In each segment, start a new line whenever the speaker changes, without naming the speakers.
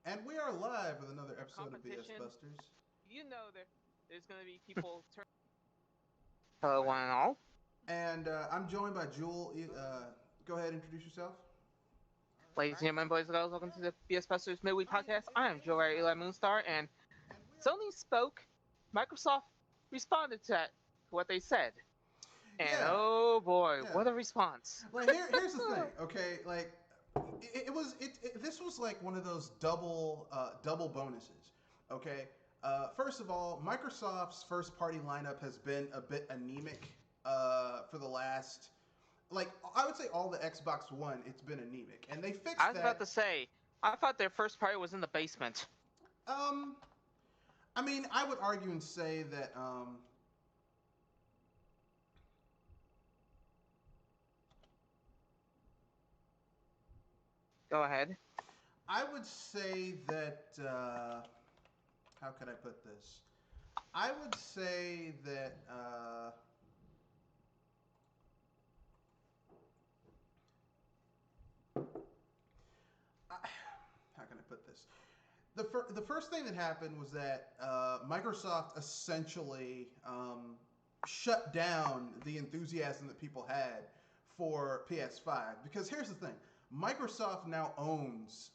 And we are live with another episode of BS
Competition.
Busters.
There's going to be people turn. Hello, one and all.
And I'm joined by Jewel. Go ahead, introduce yourself.
Ladies and gentlemen, boys and girls, welcome to the BS Busters Midweek Podcast. I am Joe Eli Moonstar, and Sony spoke. Microsoft responded to what they said. And
Yeah.
oh boy,
Yeah.
what a response.
Like here's the thing, okay? Like this was like one of those double bonuses, okay? First of all, Microsoft's first party lineup has been a bit anemic for the last, like, I would say all the Xbox One, it's been anemic, and they fixed that.
I was about to say, I thought their first party was in the basement.
I mean, I would argue and say that
Go ahead.
I would say that how could I put this? I would say that how can I put this? The first thing that happened was that Microsoft essentially shut down the enthusiasm that people had for PS5. Because here's the thing. Microsoft now owns,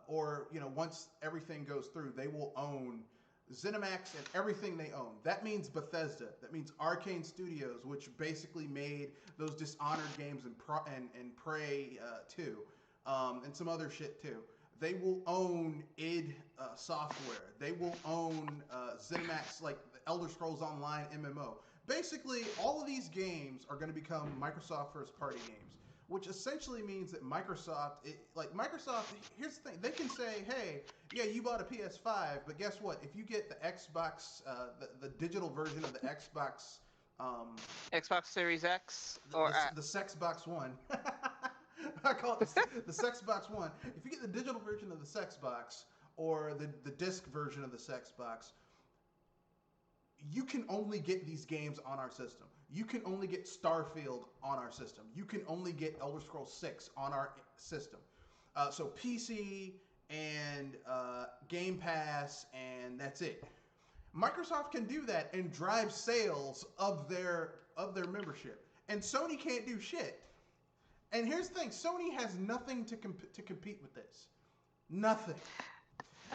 once everything goes through, they will own Zenimax and everything they own. That means Bethesda. That means Arcane Studios, which basically made those Dishonored games and Prey 2, and some other shit too. They will own id Software. They will own Zenimax, like the Elder Scrolls Online MMO. Basically, all of these games are going to become Microsoft first-party games, which essentially means that Microsoft, here's the thing, they can say, hey, yeah, you bought a PS5, but guess what? If you get the Xbox, the digital version of the Xbox,
Xbox Series X
the Sexbox One. I call it the Sexbox One. If you get the digital version of the Sexbox or the disc version of the Sexbox, you can only get these games on our system. You can only get Starfield on our system. You can only get Elder Scrolls 6 on our system. So PC and Game Pass, and that's it. Microsoft can do that and drive sales of their membership, and Sony can't do shit. And here's the thing: Sony has nothing to compete with this. Nothing.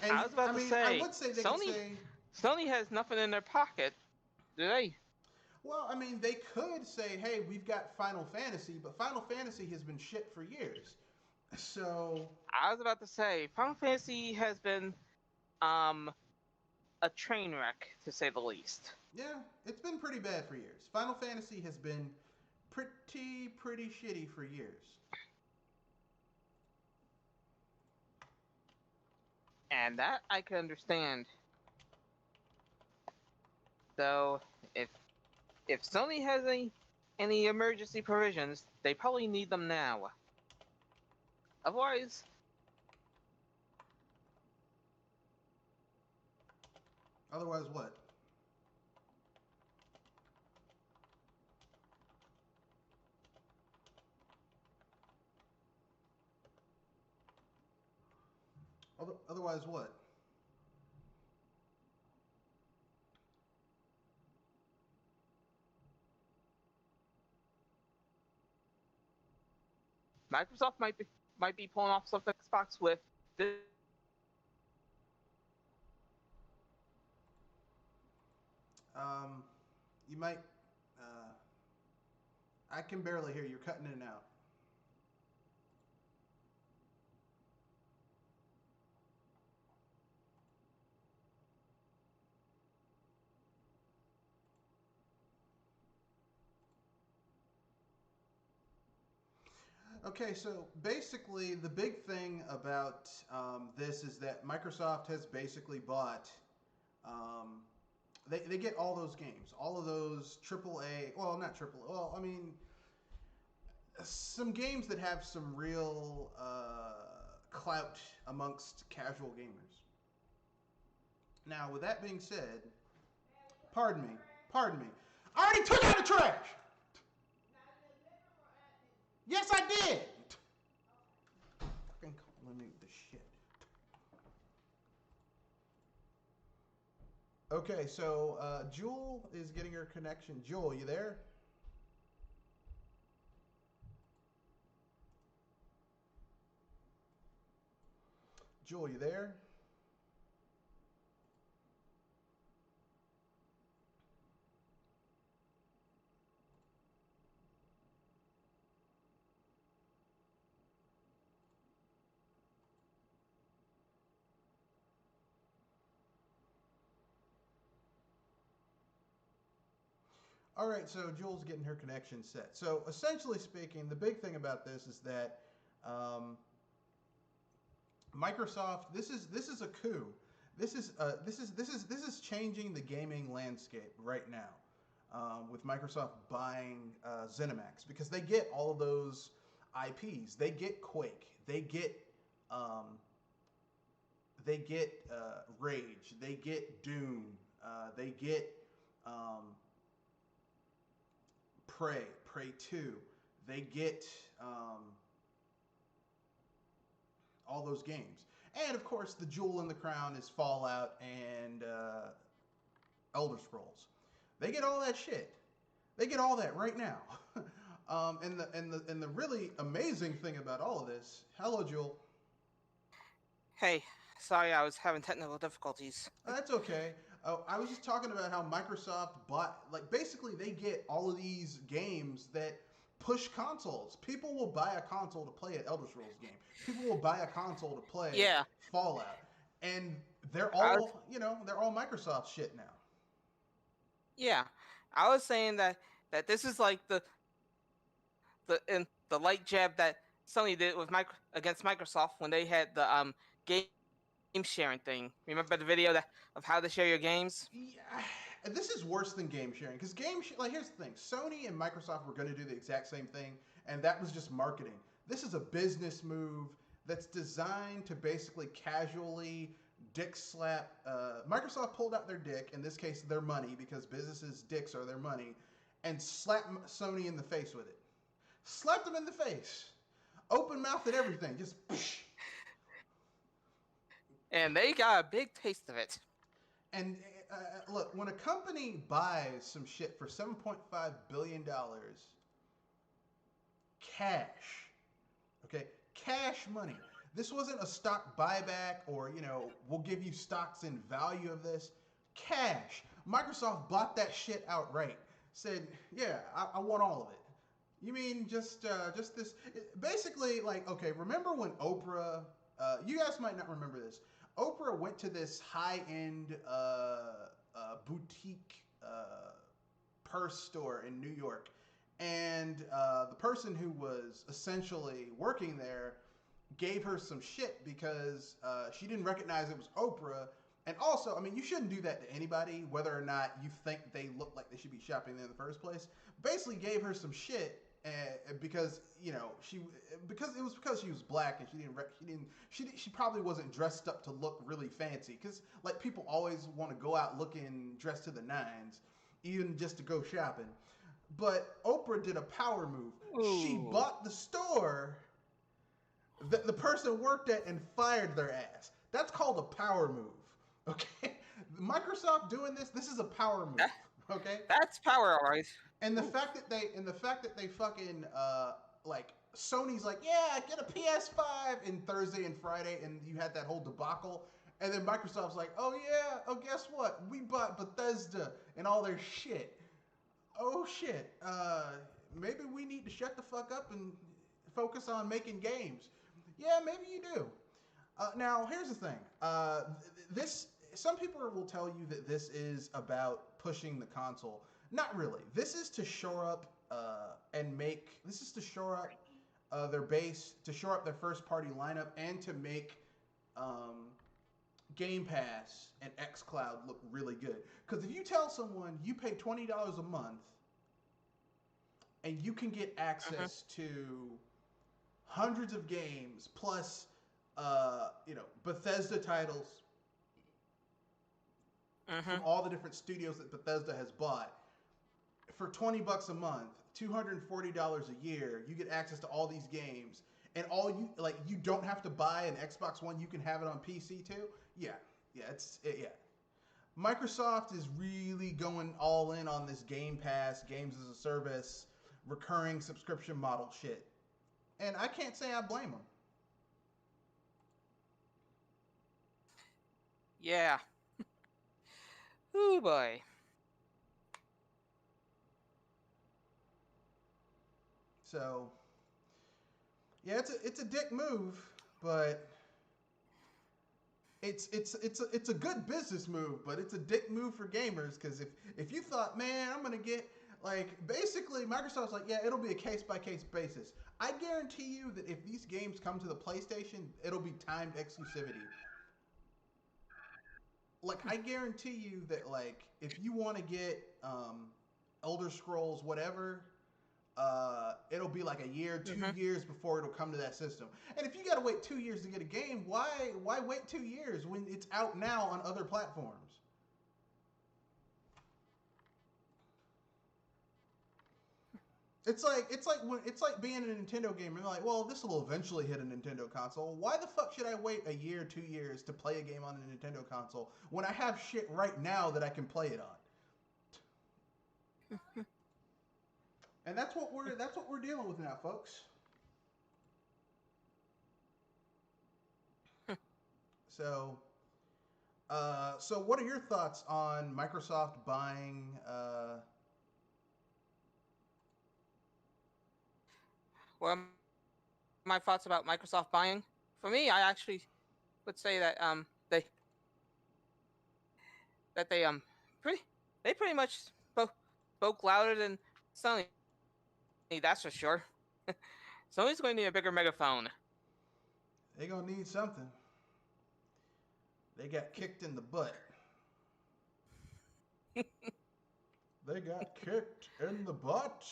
And
I was about to say,
I would say they
Sony,
could say,
Sony has nothing in their pocket, do they?
well, I mean, they could say, hey, we've got Final Fantasy, but Final Fantasy has been shit for years. So
I was about to say, Final Fantasy has been a train wreck, to say the least.
yeah, it's been pretty bad for years. Final Fantasy has been pretty shitty for years.
And that I can understand. Though, if Sony has any emergency provisions, they probably need them now. Otherwise,
Otherwise, what? Otherwise, what?
Microsoft might be pulling off stuff Xbox with this.
You might. I can barely hear you. You're cutting in and out. Okay, so basically, the big thing about this is that Microsoft has basically bought. They get all those games, all of those AAA. Well, not AAA. Well, I mean, some games that have some real clout amongst casual gamers. Now, with that being said, pardon me. I already took out the trash. Yes, I did. Fucking calling me the shit. Okay, so Jewel is getting her connection. Jewel, you there? Jewel, you there? All right, so Jewel's getting her connection set. So essentially speaking, the big thing about this is that um, Microsoft. This is a coup. This is changing the gaming landscape right now with Microsoft buying Zenimax because they get all of those IPs. They get Quake. Um, they get Rage. They get Doom. They get um, Prey 2. They get all those games. And of course, the jewel in the crown is Fallout and Elder Scrolls. They get all that shit. They get all that right now. And the really amazing thing about all of this, hello, Jewel.
Hey, sorry, I was having technical difficulties.
That's okay. I was just talking about how Microsoft bought, like, basically they get all of these games that push consoles. People will buy a console to play an Elder Scrolls game. People will buy a console to play Fallout, and they're all Microsoft shit now.
Yeah, I was saying that this is like the light jab that Sony did with against Microsoft when they had the game sharing thing. Remember the video of how to share your games?
Yeah, this is worse than game sharing because like here's the thing: Sony and Microsoft were going to do the exact same thing, and that was just marketing. This is a business move that's designed to basically casually dick slap. Microsoft pulled out their dick, in this case, their money, because businesses' dicks are their money, and slapped Sony in the face with it. Slapped them in the face, open mouthed at everything, just.
And they got a big taste of it.
And look, when a company buys some shit for $7.5 billion, cash, okay, cash money. This wasn't a stock buyback or, we'll give you stocks in value of this. Cash. Microsoft bought that shit outright. Said, yeah, I want all of it. You mean just this? Basically, like, okay, remember when Oprah, you guys might not remember this. Oprah went to this high-end boutique purse store in New York, and the person who was essentially working there gave her some shit because she didn't recognize it was Oprah. And also, I mean, you shouldn't do that to anybody, whether or not you think they look like they should be shopping there in the first place. Basically, gave her some shit because because she was black and she probably wasn't dressed up to look really fancy because like people always want to go out looking dressed to the nines, even just to go shopping. But Oprah did a power move. Ooh. She bought the store that the person worked at and fired their ass. That's called a power move. Okay, Microsoft doing this is a power move. Okay,
that's power, all right.
And the fact that they fucking like Sony's like, yeah, get a PS5 in Thursday and Friday, and you had that whole debacle, and then Microsoft's like, oh yeah, oh guess what? We bought Bethesda and all their shit. Oh shit, maybe we need to shut the fuck up and focus on making games. Yeah, maybe you do. Now here's the thing. Some people will tell you that this is about pushing the console. Not really. This is to shore up This is to shore up their base, to shore up their first party lineup, and to make Game Pass and xCloud look really good. Because if you tell someone you pay $20 a month and you can get access to hundreds of games plus Bethesda titles from all the different studios that Bethesda has bought for $20 a month, $240 a year, you get access to all these games, and you don't have to buy an Xbox One. You can have it on PC too. Yeah. Microsoft is really going all in on this Game Pass, games as a service, recurring subscription model shit. And I can't say I blame them.
Yeah. Oh boy.
So, yeah, it's a dick move, but it's a good business move, but it's a dick move for gamers because if you thought, man, I'm gonna get like basically Microsoft's like, yeah, it'll be a case by case basis. I guarantee you that if these games come to the PlayStation, it'll be timed exclusivity. Like I guarantee you that like if you want to get Elder Scrolls whatever, it'll be like a year, 2 years before it'll come to that system. And if you got to wait 2 years to get a game, why wait 2 years when it's out now on other platforms? It's like being a Nintendo gamer. You're like, well, this will eventually hit a Nintendo console. Why the fuck should I wait a year, 2 years to play a game on a Nintendo console when I have shit right now that I can play it on? And that's what we're dealing with now, folks. So, so what are your thoughts on Microsoft buying?
Well, my thoughts about Microsoft buying. For me, I actually would say that they pretty much spoke louder than Sony. That's for sure. Sony's going to need a bigger megaphone.
They're gonna need something. They got kicked in the butt. They got kicked in the butt.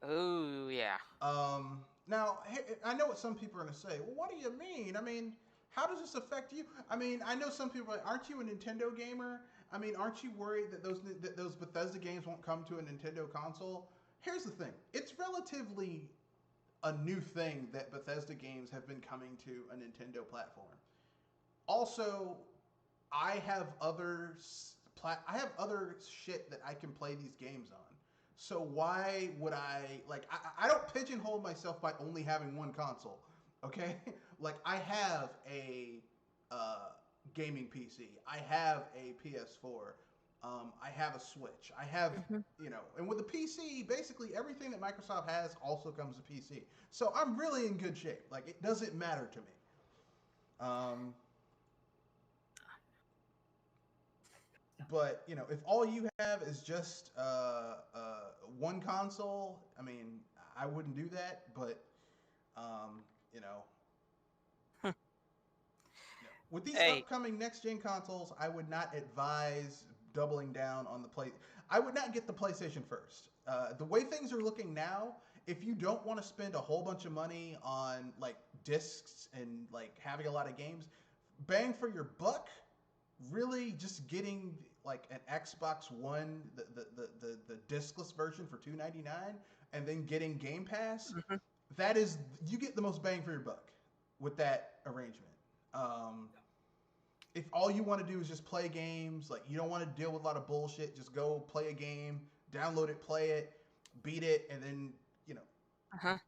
Oh yeah.
Now I know what some people are gonna say. Well, what do you mean? I mean, how does this affect you? I mean, I know some people are like, aren't you a Nintendo gamer? I mean, aren't you worried that those Bethesda games won't come to a Nintendo console? Here's the thing. It's relatively a new thing that Bethesda games have been coming to a Nintendo platform. Also, I have other shit that I can play these games on. So why would I don't pigeonhole myself by only having one console. Okay? Like I have a gaming PC. I have a PS4. I have a Switch. I have, and with the PC, basically everything that Microsoft has also comes to PC. So I'm really in good shape. Like it doesn't matter to me. But if all you have is just one console, I mean, I wouldn't do that. But um, you know, with these upcoming next gen consoles, I would not advise doubling down on the play. I would not get the PlayStation first. The way things are looking now, if you don't want to spend a whole bunch of money on like discs and like having a lot of games, bang for your buck, really just getting like an Xbox One, the discless version for $299, and then getting Game Pass. That is, you get the most bang for your buck with that arrangement. If all you want to do is just play games, like you don't want to deal with a lot of bullshit, just go play a game, download it, play it, beat it, and then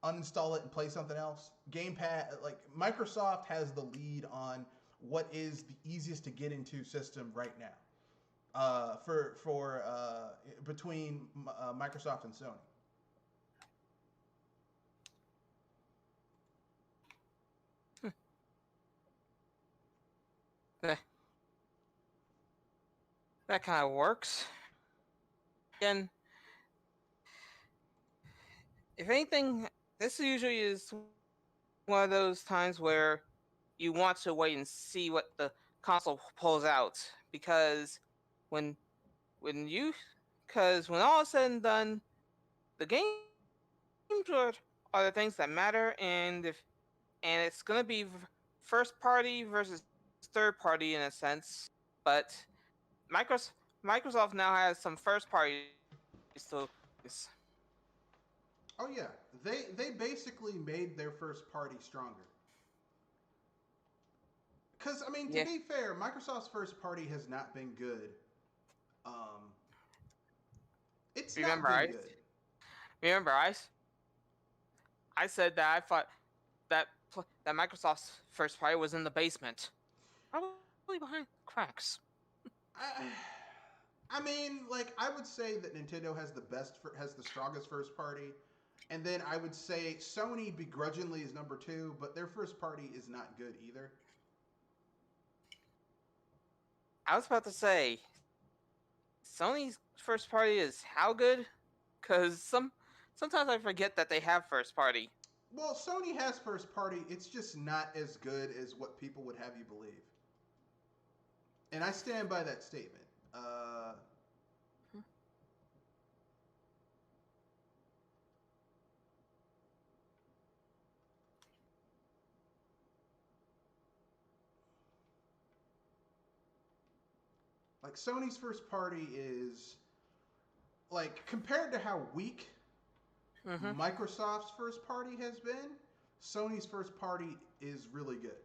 uninstall it and play something else. Game Pass, like Microsoft has the lead on what is the easiest to get into system right now. For between Microsoft and Sony.
That kind of works. And if anything, this usually is one of those times where you want to wait and see what the console pulls out, because when all is said and done, the games are the things that matter, and it's gonna be first party versus third party in a sense, but Microsoft now has some first parties to.
Oh yeah, they basically made their first party stronger. Because I mean, to
Yeah.
be fair, Microsoft's first party has not been good. Um, it's not
Remember,
been
I
good.
remember I said that I thought that Microsoft's first party was in the basement, probably behind cracks.
I, I mean, like I would say that Nintendo has the strongest first party, and then I would say Sony begrudgingly is number two, but their first party is not good either.
I was about to say Sony's first party is how good? Because sometimes I forget that they have first party.
Well, Sony has first party. It's just not as good as what people would have you believe, and I stand by that statement. Like Sony's first party is like compared to how weak
Mm-hmm.
Microsoft's first party has been, Sony's first party is really good.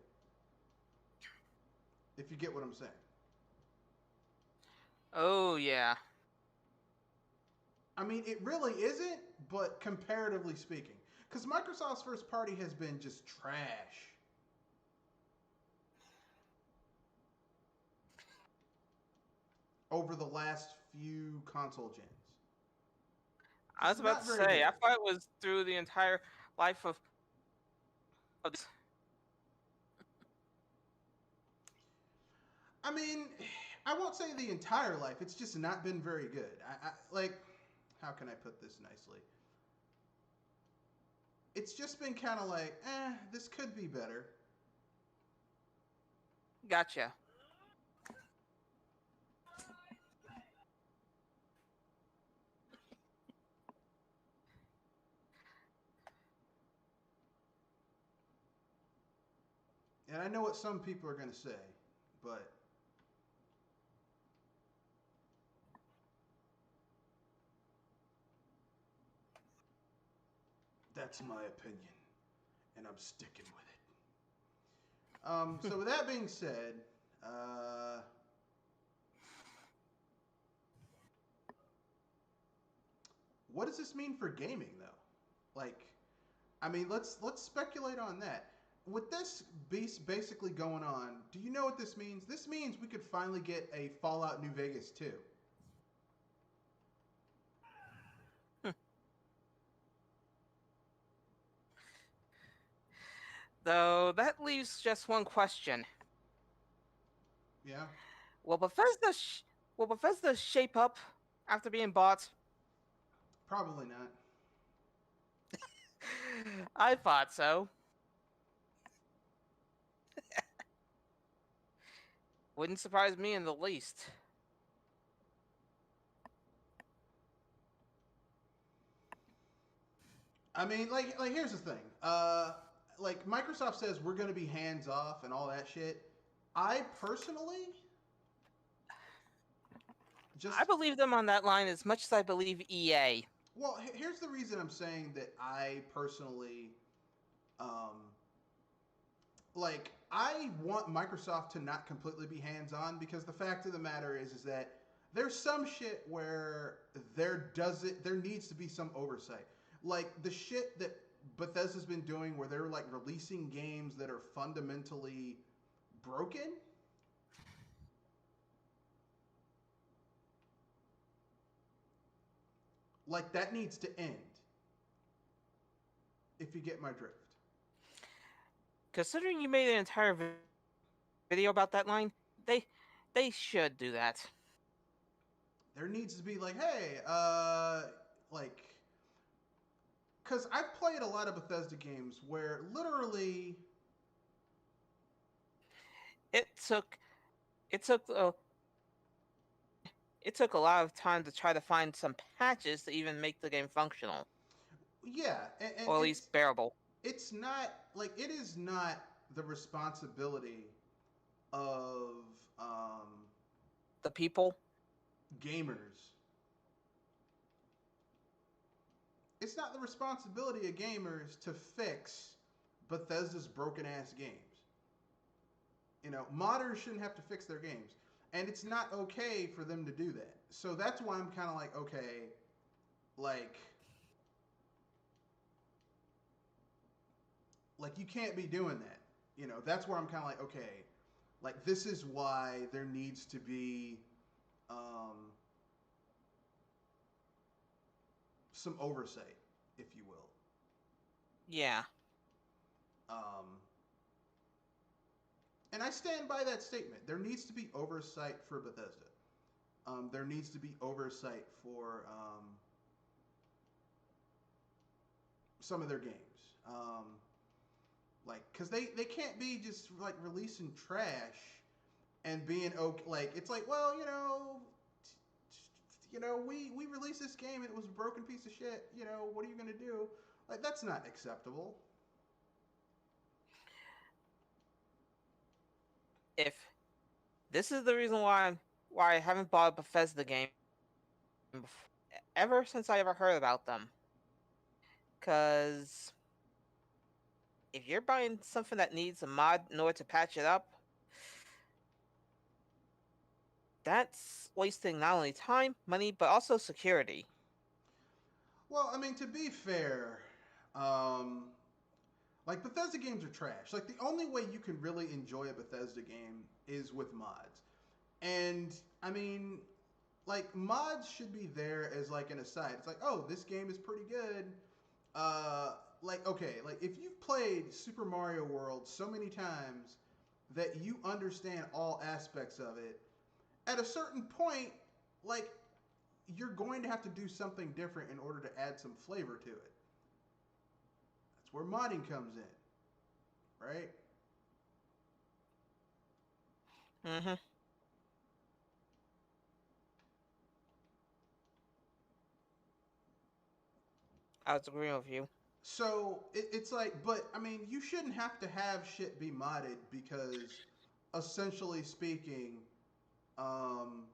If you get what I'm saying.
Oh yeah.
I mean, it really isn't, but comparatively speaking, because Microsoft's first party has been just trash over the last few console gens.
I
Just
was about
not
to
very
say,
good.
I thought it was through the entire life of this.
I mean, I won't say the entire life. It's just not been very good. Like, how can I put this nicely? It's just been kind of like, this could be better.
Gotcha.
And I know what some people are going to say, but that's my opinion, and I'm sticking with it. So with that being said, what does this mean for gaming, though? Like, I mean, let's speculate on that. With this beast basically going on, do you know what this means? This means we could finally get a Fallout New Vegas 2.
Though that leaves just one question:
Yeah,
Will Bethesda shape up after being bought?
probably not.
I thought so. Wouldn't surprise me in the least.
I mean, like here's the thing. Like Microsoft says we're going to be hands off and all that shit. I personally just
I believe them on that line as much as I believe EA.
well, here's the reason I'm saying that I personally um like I want Microsoft to not completely be hands on because the fact of the matter is that there's some shit where there needs to be some oversight. Like the shit that Bethesda's been doing where they're like releasing games that are fundamentally broken. Like that needs to end. If you get my drift.
Considering you made an entire video about that line, they should do that.
There needs to be like, hey, like because I've played a lot of Bethesda games where literally
It took it took it took a lot of time to try to find some patches to even make the game functional,
yeah, and
or at least bearable.
it's not like it is not the responsibility of
The people.
gamers. It's not the responsibility of gamers to fix Bethesda's broken ass games. Modders shouldn't have to fix their games, and it's not okay for them to do that. So that's why I'm kind of like, okay, like, you can't be doing that. That's where I'm kind of like, okay, like this is why there needs to be um, some oversight, if you will.
Yeah.
Um, and I stand by that statement. There needs to be oversight for Bethesda. There needs to be oversight for some of their games. Because they can't be just like releasing trash and being okay. Like it's like, well, we released this game and it was a broken piece of shit. What are you gonna do? Like that's not acceptable.
If this is the reason why I haven't bought a Bethesda game ever since I ever heard about them, because if you're buying something that needs a mod in order to patch it up, that's wasting not only time, money, but also security.
Well, I mean, to be fair, like Bethesda games are trash. Like the only way you can really enjoy a Bethesda game is with mods. And I mean, like mods should be there as like an aside. It's like, oh, this game is pretty good. Like okay, like if you've played Super Mario World so many times that you understand all aspects of it, at a certain point, like you're going to have to do something different in order to add some flavor to it. That's where modding comes in, right?
Mm-hmm. I was agreeing with you.
So it's like, but I mean, you shouldn't have to have shit be modded because, essentially speaking, um,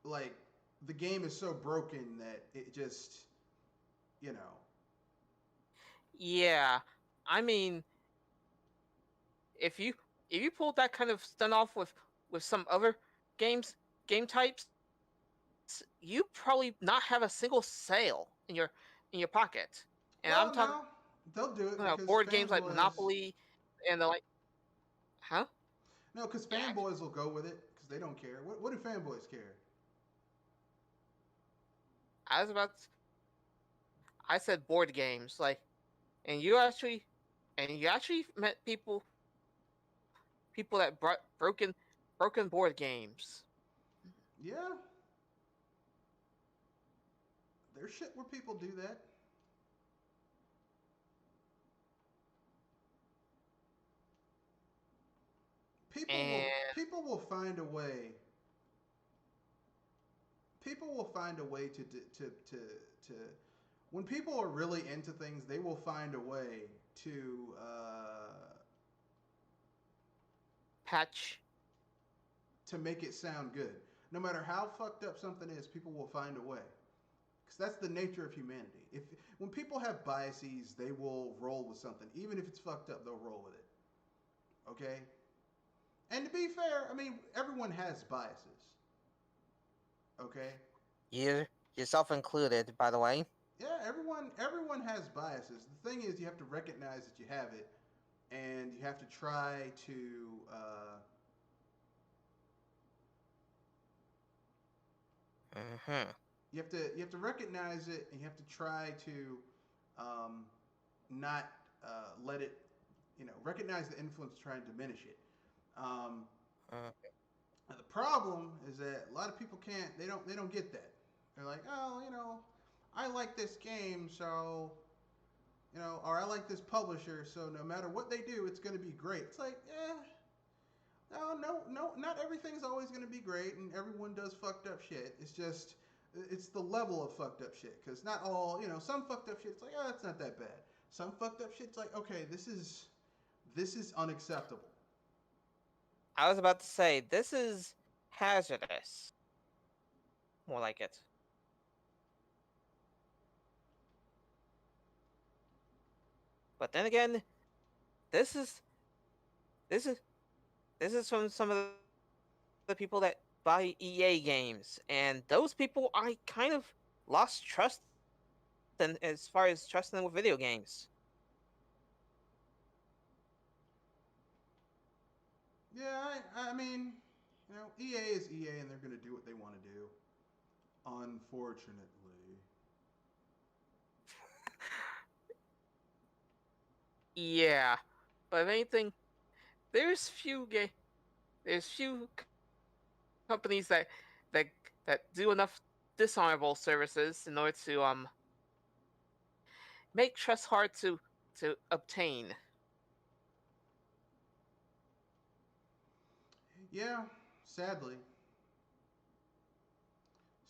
like the game is so broken that it just, you know.
Yeah, I mean, if you pulled that kind of stunt off with some other game types, you probably not have a single sale in your pocket. And I'm
Well,
talking
no, they'll do it
about
because
board games like
fanboys.
Monopoly and the like. Huh?
No, because
Yeah,
fanboys will go with it because they don't care. What do fanboys care?
I was about. I said board games, like, and you actually met people that brought broken board games.
Yeah, there's shit where people do that. People will
And
people will find a way. People will find a way to when people are really into things, they will find a way to
patch.
make it sound good. No matter how fucked up something is, people will find a way. Because that's the nature of humanity. If when people have biases, they will roll with something, even if it's fucked up. They'll roll with it. Okay. And to be fair, I mean everyone has biases. Okay.
You yourself included, by the way.
Yeah, everyone has biases. The thing is, you have to recognize that you have it, and you have to try to
Mm-hmm.
you have to recognize it, and you have to try to not let it recognize the influence, try and diminish it. Um, the problem is that a lot of people can't. They don't get that. They're like, oh, I like this game, so or I like this publisher, so no matter what they do, it's going to be great. It's like, no, not everything's always going to be great, and everyone does fucked up shit. It's the level of fucked up shit, because not all, some fucked up shit, it's like, oh, it's not that bad. Some fucked up shit, it's like, okay, this is unacceptable.
I was about to say this is hazardous. More like it. But then again, this is this is this is from some of the people that buy EA games, and those people I kind of lost trust in as far as trusting them with video games.
Yeah, I mean, EA is EA, and they're going to do what they want to do. Unfortunately.
Yeah, but if anything, there's few ga- there's few companies that that do enough dishonorable services in order to make trust hard to obtain.
Yeah, sadly.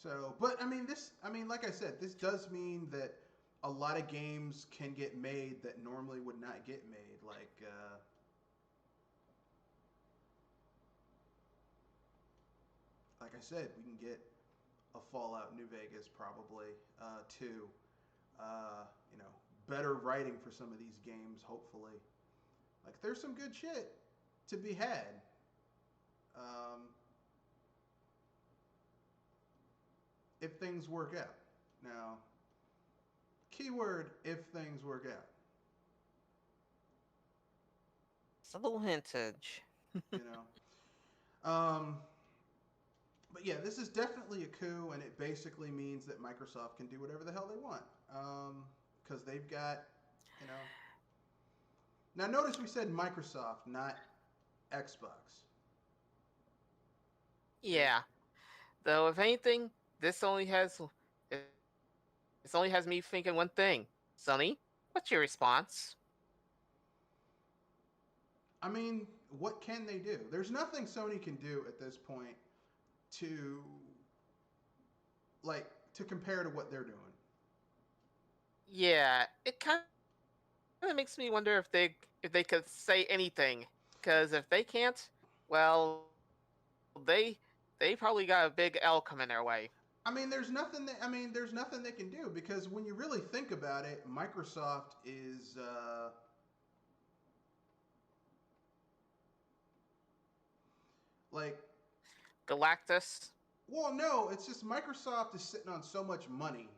So, but I mean, like I said, this does mean that a lot of games can get made that normally would not get made. Like I said, we can get a Fallout New Vegas probably too. Uh, you know, better writing for some of these games, hopefully. Like, there's some good shit to be had. Um, if things work out. Now, keyword if things work out.
It's a little hintage.
You know. But yeah, this is definitely a coup, and it basically means that Microsoft can do whatever the hell they want. Because they've got, you know. Now, notice we said Microsoft, not Xbox.
Yeah, though if anything, this only has me thinking one thing. Sonny, what's your response?
I mean, what can they do? There's nothing Sony can do at this point to, like, to compare to what they're doing.
Yeah, it kind of makes me wonder if they could say anything, because if they can't, well, they they probably got a big L coming their way.
There's nothing they can do because when you really think about it, Microsoft is like,
Galactus.
well, no, it's just Microsoft is sitting on so much money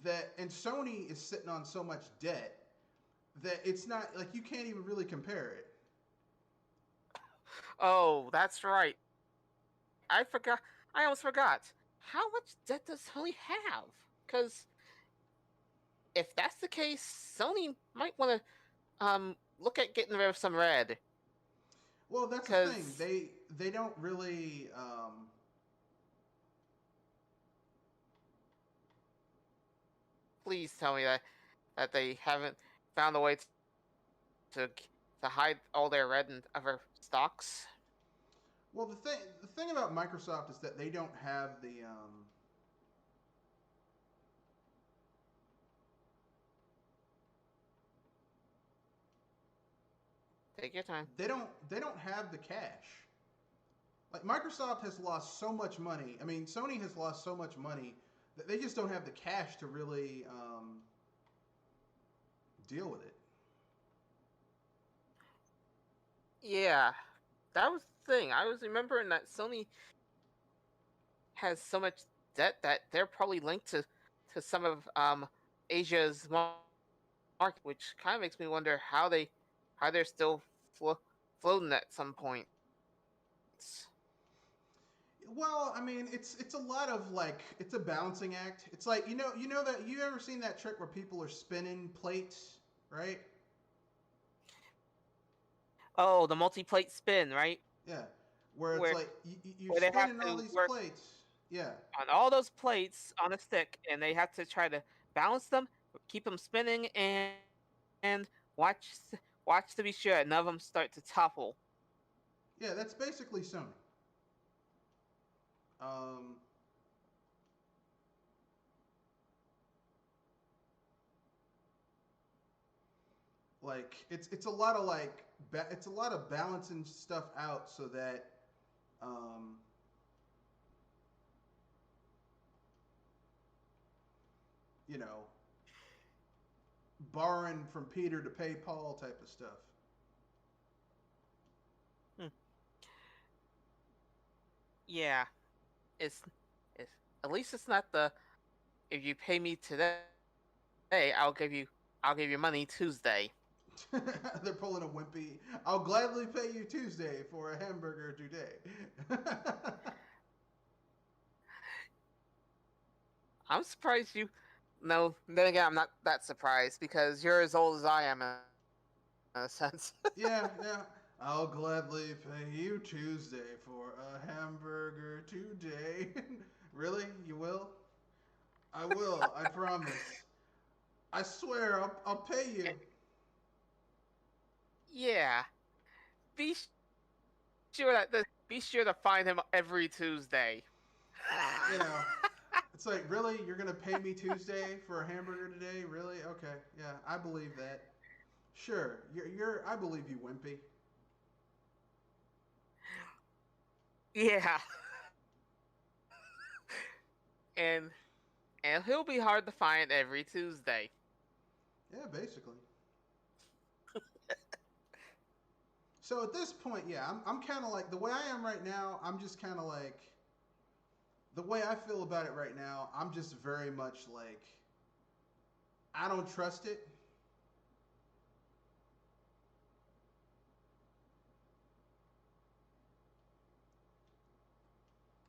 that, and Sony is sitting on so much debt that it's not like you can't even really compare it.
Oh, that's right. I forgot. I almost forgot. How much debt does Sony have? Because if that's the case, Sony might want to look at getting rid of some red.
Well, that's the thing.
Because
They don't really
please tell me that they haven't found a way to to hide all their red and other stocks.
well, the thing about Microsoft is that they don't have the
Take your time.
they don't have the cash. Like, Microsoft has lost so much money. I mean, Sony has lost so much money that they just don't have the cash to really deal with it.
Yeah, that was the thing. I was remembering that Sony has so much debt that they're probably linked to some of Asia's market, which kind of makes me wonder how they're still floating at some point.
Well, I mean, it's a lot of, like, it's a balancing act. It's like, you know that you ever seen that trick where people are spinning plates, right?
Oh, the multi-plate spin, right?
Yeah, where it's
Where
like you're
where they have
spinning all
to
these
work
plates. Yeah,
on all those plates on a stick, and they have to try to balance them, keep them spinning, and watch watch to be sure none of them start to topple.
yeah, that's basically Sony. Um, like, it's a lot of, like, it's a lot of balancing stuff out so that um, you know, borrowing from Peter to pay Paul type of stuff.
Yeah, it's it's at least it's not the if you pay me today, I'll give you money Tuesday.
They're pulling a wimpy. I'll gladly pay you Tuesday for a hamburger today.
I'm surprised you. No, then again, I'm not that surprised because you're as old as I am in a sense.
Yeah, yeah. I'll gladly pay you Tuesday for a hamburger today. Really? You will? I will. I promise. I swear, I'll pay you.
Yeah, be sure that be sure to find him every Tuesday.
You know, it's like, really? You're gonna pay me Tuesday for a hamburger today? Really? Okay, yeah, I believe that. Sure, I believe you, Wimpy.
Yeah, and and he'll be hard to find every Tuesday.
Yeah, basically. So at this point, yeah, I'm kind of like the way I am right now. I'm just kind of like the way I feel about it right now. I'm just very much like I don't trust it.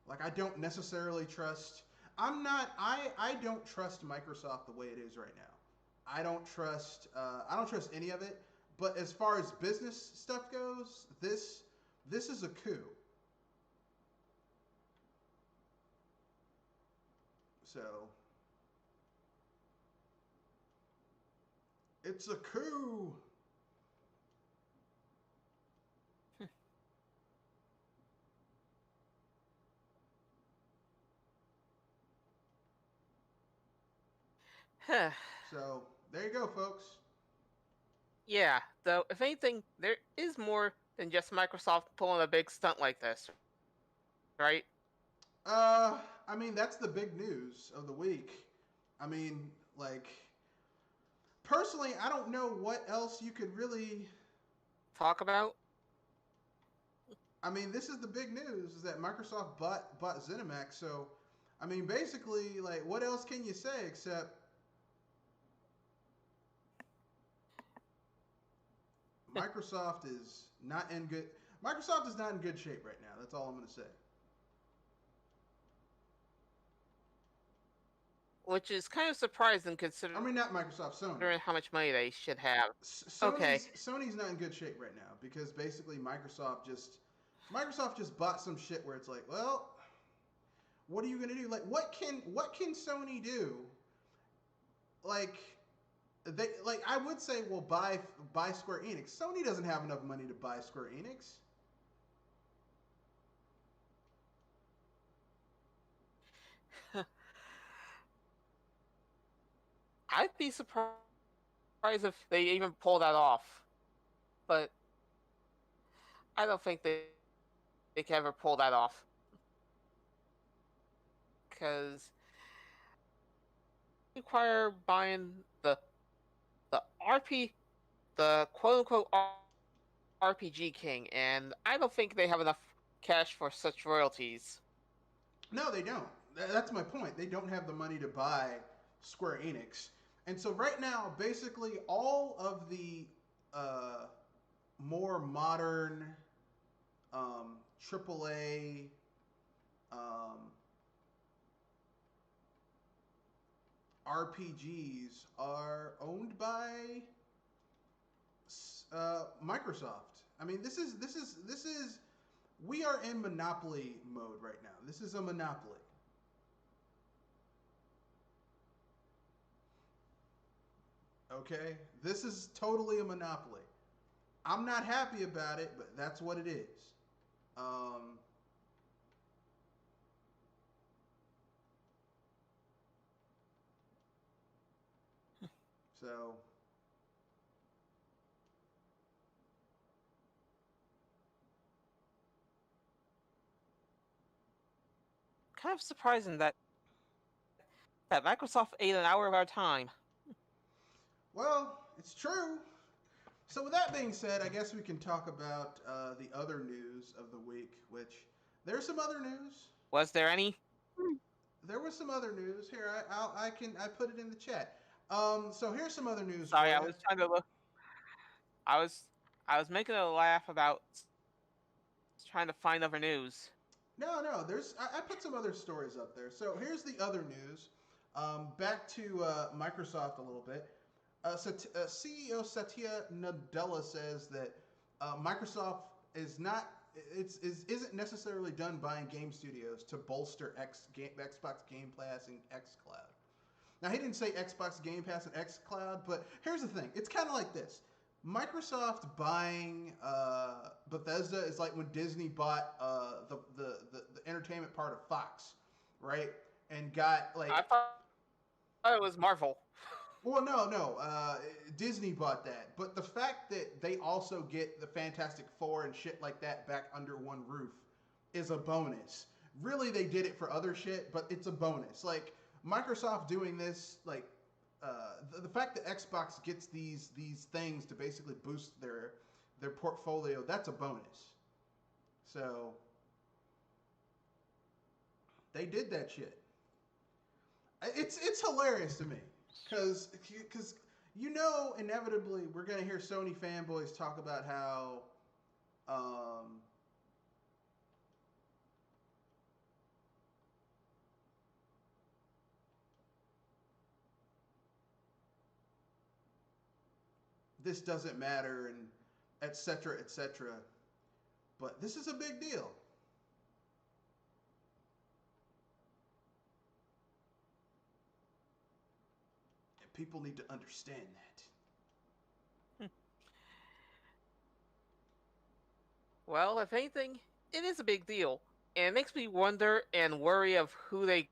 Like I don't necessarily trust. I'm not. I don't trust Microsoft the way it is right now. I don't trust. I don't trust any of it. But as far as business stuff goes, this is a coup. So it's a coup. So there you go, folks.
Yeah, though, if anything, there is more than just Microsoft pulling a big stunt like this, right?
Uh, I mean that's the big news of the week. I mean, like personally, I don't know what else you could really.
Talk about.
I mean, this is the big news: is that Microsoft bought Zenimax. So, I mean, basically, like, what else can you say except Microsoft is not in good. Microsoft is not in good shape right now. That's all I'm going to say.
Which is kind of surprising
I
considering
mean, not Microsoft, Sony.
how much money they should have. Okay.
Sony's not in good shape right now because basically Microsoft just bought some shit where it's like, well, what are you gonna do? Like, what can Sony do? Like, I would say, well, buy Square Enix. Sony doesn't have enough money to buy Square Enix.
I'd be surprised if they even pull that off. But I don't think they can ever pull that off. Because require buying the RP the quote unquote RPG King, and I don't think they have enough cash for such royalties.
No, they don't. That's my point. They don't have the money to buy Square Enix. And so right now, basically all of the uh, more modern AAA um, RPGs are owned by Microsoft. I mean, this is we are in monopoly mode right now. This is a monopoly. Okay, this is totally a monopoly. I'm not happy about it, but that's what it is. Um, so
Kind of surprising that Microsoft ate an hour of our time.
well, it's true. So with that being said, I guess we can talk about the other news of the week, which There's some other news.
Was there any?
There was some other news. Here, I put it in the chat. So here's some other news
Sorry,
for
I
you.
was trying to look. I was I was making a laugh about trying to find other news.
No. I put some other stories up there. So here's the other news. Back to Microsoft a little bit. CEO Satya Nadella says that Microsoft isn't necessarily done buying game studios to bolster Xbox Game Pass and xCloud. Now he didn't say Xbox Game Pass and xCloud, but here's the thing: it's kind of like this. Microsoft buying Bethesda is like when Disney bought the entertainment part of Fox, right? And got like
I thought it was Marvel.
well, no. Disney bought that, but the fact that they also get the Fantastic Four and shit like that back under one roof is a bonus. Really, they did it for other shit, but it's a bonus. Like Microsoft doing this, like the fact that Xbox gets these things to basically boost their portfolio, that's a bonus. So they did that shit. It's hilarious to me because inevitably we're gonna hear Sony fanboys talk about how this doesn't matter and etc. etc. But this is a big deal. And people need to understand that.
Well, if anything, it is a big deal, and it makes me wonder and worry of who they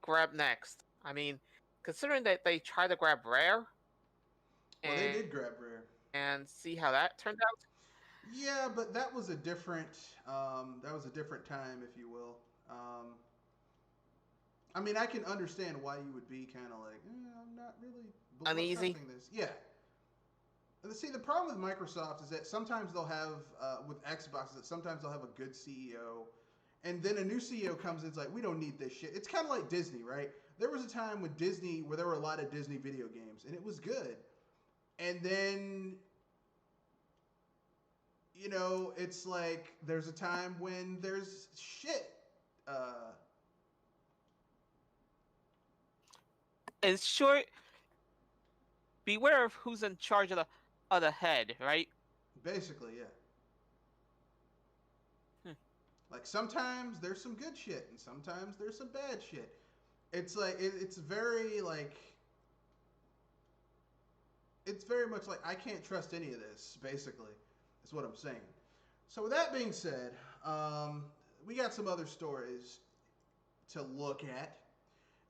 grab next. I mean, considering that they tried to grab Rare,
Well, they did grab Rare.
And see how that turned out.
Yeah, but that was a different time, if you will. I mean, I can understand why you would be kind of like, I'm not really
Uneasy.
This. Yeah. See, the problem with Microsoft is that sometimes they'll have, with Xbox, that sometimes they'll have a good CEO, and then a new CEO comes in and it's like, we don't need this shit. It's kind of like Disney, right? There was a time with Disney where there were a lot of Disney video games, and it was good. And then, it's like there's a time when there's shit.
In short, beware of who's in charge of the head, right?
Basically, yeah. Like sometimes there's some good shit, and sometimes there's some bad shit. It's like it's very like it's very much like I can't trust any of this. Basically, is what I'm saying. So with that being said, we got some other stories to look at,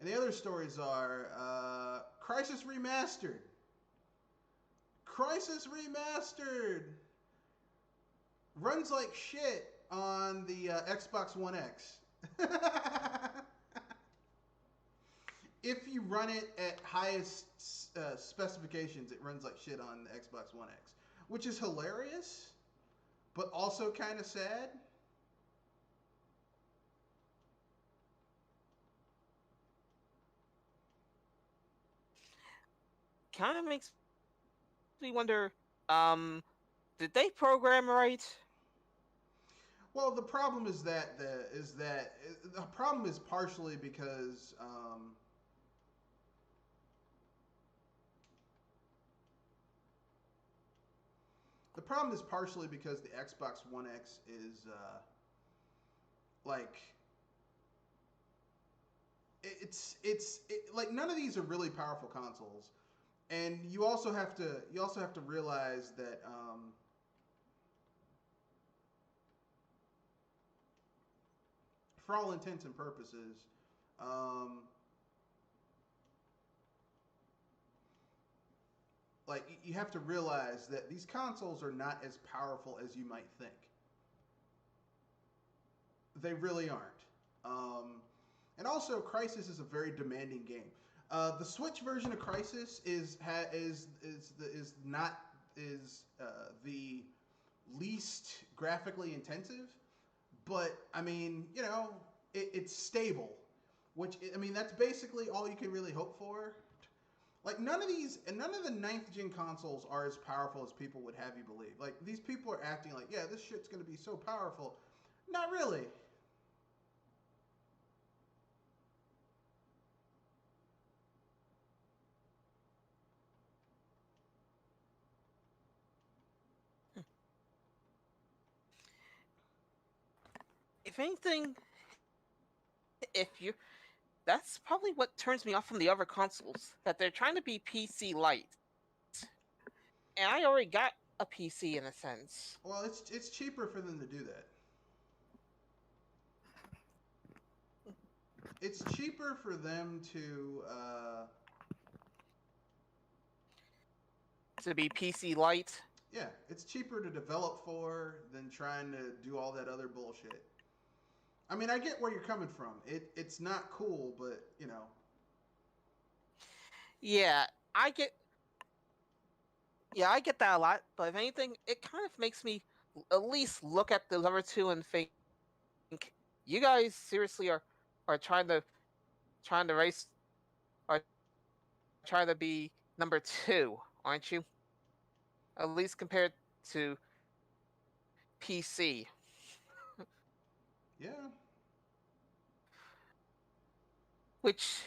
and the other stories are Crisis Remastered. Crisis Remastered runs like shit on the Xbox One X. If you run it at highest specifications, it runs like shit on the Xbox One X, which is hilarious, but also kind of sad.
Kind of makes me wonder, did they program right?
Well, the problem is that the problem is partially because the Xbox One X is like like none of these are really powerful consoles, and you also have to realize that for all intents and purposes, like you have to realize that these consoles are not as powerful as you might think. They really aren't. And also, Crysis is a very demanding game. The Switch version of Crysis is not the least graphically intensive, but I mean, it's stable, which I mean that's basically all you can really hope for. Like none of the ninth gen consoles are as powerful as people would have you believe. Like these people are acting like, yeah, this shit's gonna be so powerful. Not really.
If anything, if you that's probably what turns me off from the other consoles, that they're trying to be PC light. And I already got a PC in a sense.
Well, it's cheaper for them to do that. It's cheaper for them
to be PC light.
yeah, it's cheaper to develop for than trying to do all that other bullshit. I mean, I get where you're coming from. It's not cool, but you know.
Yeah, I get. Yeah, I get that a lot. But if anything, it kind of makes me at least look at the other two and think, you guys seriously are trying to race, are trying to be number two, aren't you? At least compared to PC.
Yeah.
Which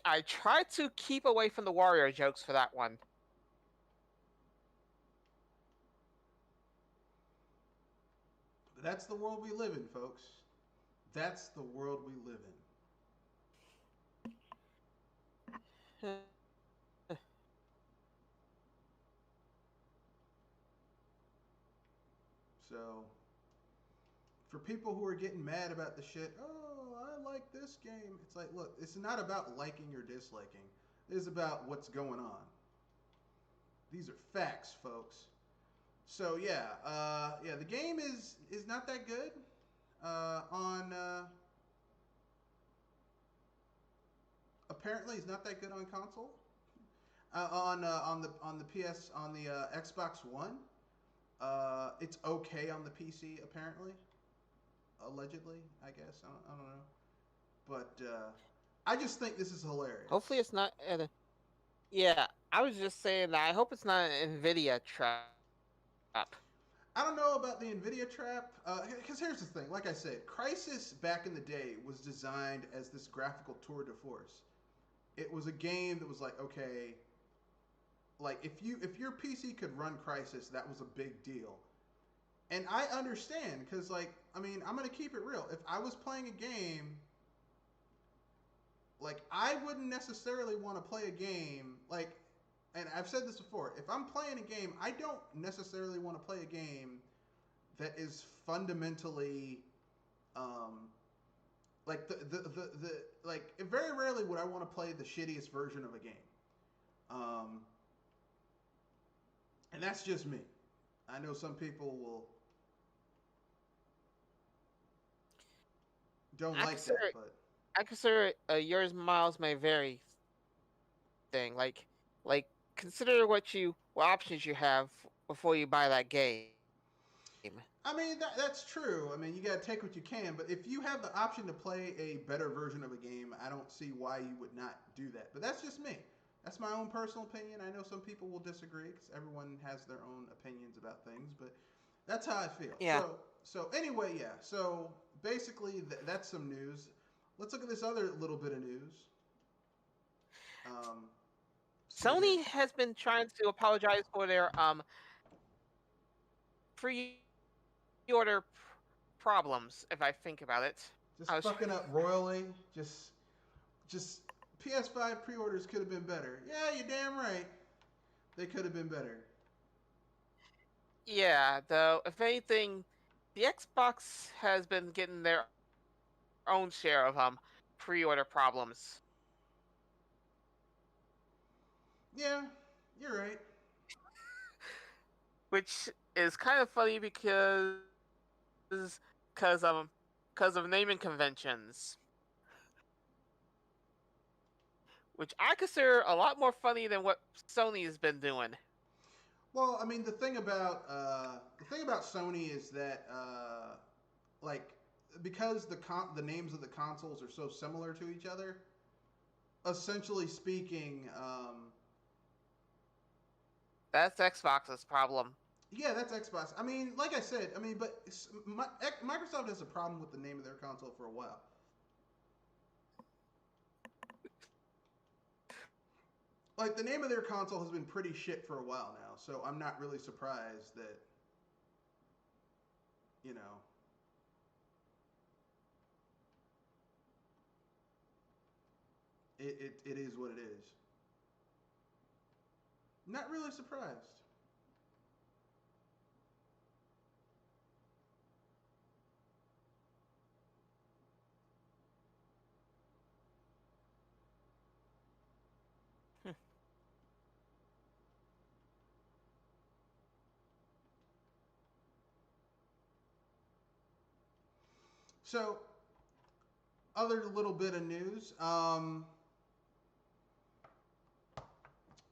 I try to keep away from the Wario jokes for that one.
That's the world we live in, folks. That's the world we live in. So, for people who are getting mad about the shit, oh, I like this game. It's like, look, it's not about liking or disliking. It's about what's going on. These are facts, folks. So yeah, yeah, the game is not that good on. Apparently, it's not that good on console. On the PS on the Xbox One. It's okay on the PC apparently. Allegedly, I guess. I don't know. But I just think this is hilarious.
Hopefully, it's not. Yeah, I was just saying that I hope it's not an Nvidia trap.
I don't know about the Nvidia trap, because here's the thing. Like I said, Crysis back in the day was designed as this graphical tour de force. It was a game that was like, okay, like if your PC could run Crysis, that was a big deal. And I understand because, like, I mean, I'm gonna keep it real. If I was playing a game, like, I wouldn't necessarily want to play a game like, and I've said this before. If I'm playing a game, I don't necessarily want to play a game that is fundamentally, um, like the like. Very rarely would I want to play the shittiest version of a game. Um, and that's just me. I know some people will don't like that, but
I consider yours miles may vary thing. Like consider what options you have before you buy that game.
I mean that's true. I mean you gotta take what you can, but if you have the option to play a better version of a game, I don't see why you would not do that. But that's just me. That's my own personal opinion. I know some people will disagree because everyone has their own opinions about things, but that's how I feel.
Yeah.
So anyway, yeah. So basically, that's some news. Let's look at this other little bit of news.
Sony has been trying to apologize for their pre-order problems. If I think about it,
just fucking up royally. Just PS5 pre-orders could have been better. Yeah, you're damn right. They could have been better.
Yeah, though, if anything, the Xbox has been getting their own share of pre-order problems.
Yeah, you're right.
Which is kind of funny because of naming conventions. Which I consider a lot more funny than what Sony has been doing.
Well, I mean, the thing about Sony is that like because the names of the consoles are so similar to each other. Essentially speaking,
That's Xbox's problem.
yeah, that's Xbox. I mean, like I said, I mean, but Microsoft has a problem with the name of their console for a while. Like the name of their console has been pretty shit for a while now, so I'm not really surprised that, you know, it is what it is. Not really surprised. So, other little bit of news.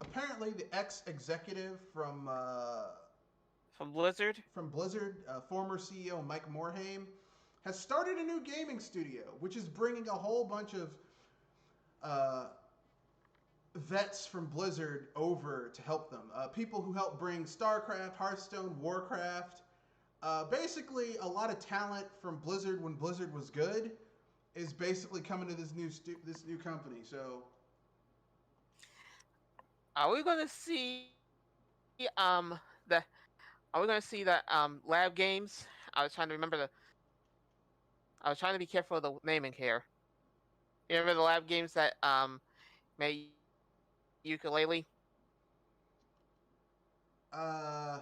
Apparently, the ex-executive
From Blizzard?
from Blizzard, former CEO Mike Morhaime, has started a new gaming studio, which is bringing a whole bunch of uh, vets from Blizzard over to help them. People who helped bring StarCraft, Hearthstone, Warcraft. Basically, a lot of talent from Blizzard when Blizzard was good is basically coming to this new company. So,
Are we gonna see the are we gonna see the lab games? I was trying to remember the I was trying to be careful of the naming here. You remember the lab games that made ukulele?
uh,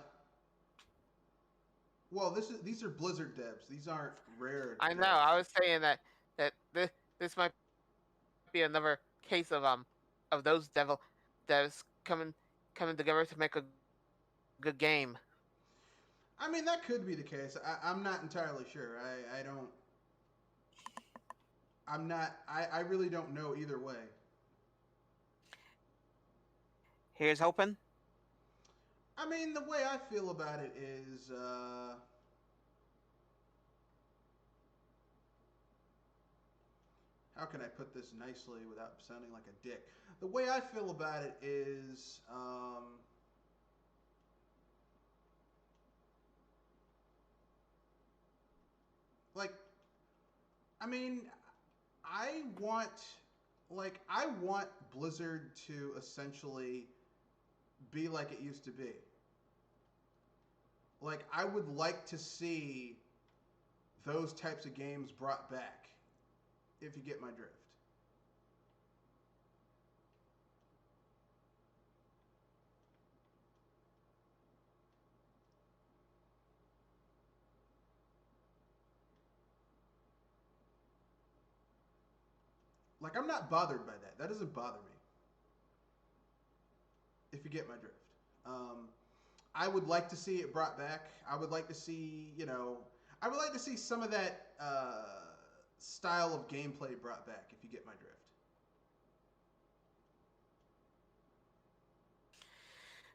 well, these are Blizzard devs. These aren't Rare
I know.
devs.
I was saying that this might be another case of those devs coming together to make a good game.
I mean, that could be the case. I'm not entirely sure. I don't. I'm not. I really don't know either way.
Here's hoping.
I mean, the way I feel about it is, how can I put this nicely without sounding like a dick? The way I feel about it is, like, I mean, I want, I want Blizzard to essentially be like it used to be. Like, I would like to see those types of games brought back, if you get my drift. Like, I'm not bothered by that. That doesn't bother me, if you get my drift. I would like to see it brought back. I would like to see, I would like to see some of that style of gameplay brought back, if you get my drift.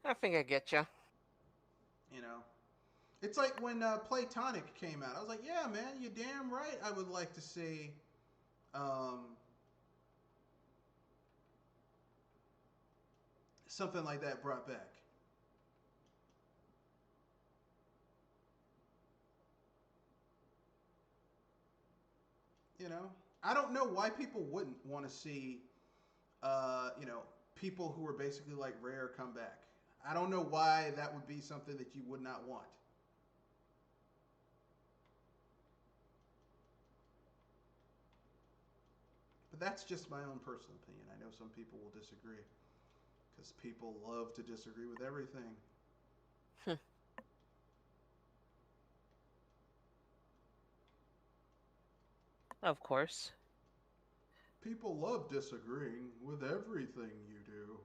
I think I get you.
You know, it's like when Platonic came out. I was like, yeah, man, you're damn right. I would like to see something like that brought back. You know, I don't know why people wouldn't want to see, people who are basically like Rare come back. I don't know why that would be something that you would not want. But that's just my own personal opinion. I know some people will disagree because people love to disagree with everything.
Of course.
People love disagreeing with everything you do.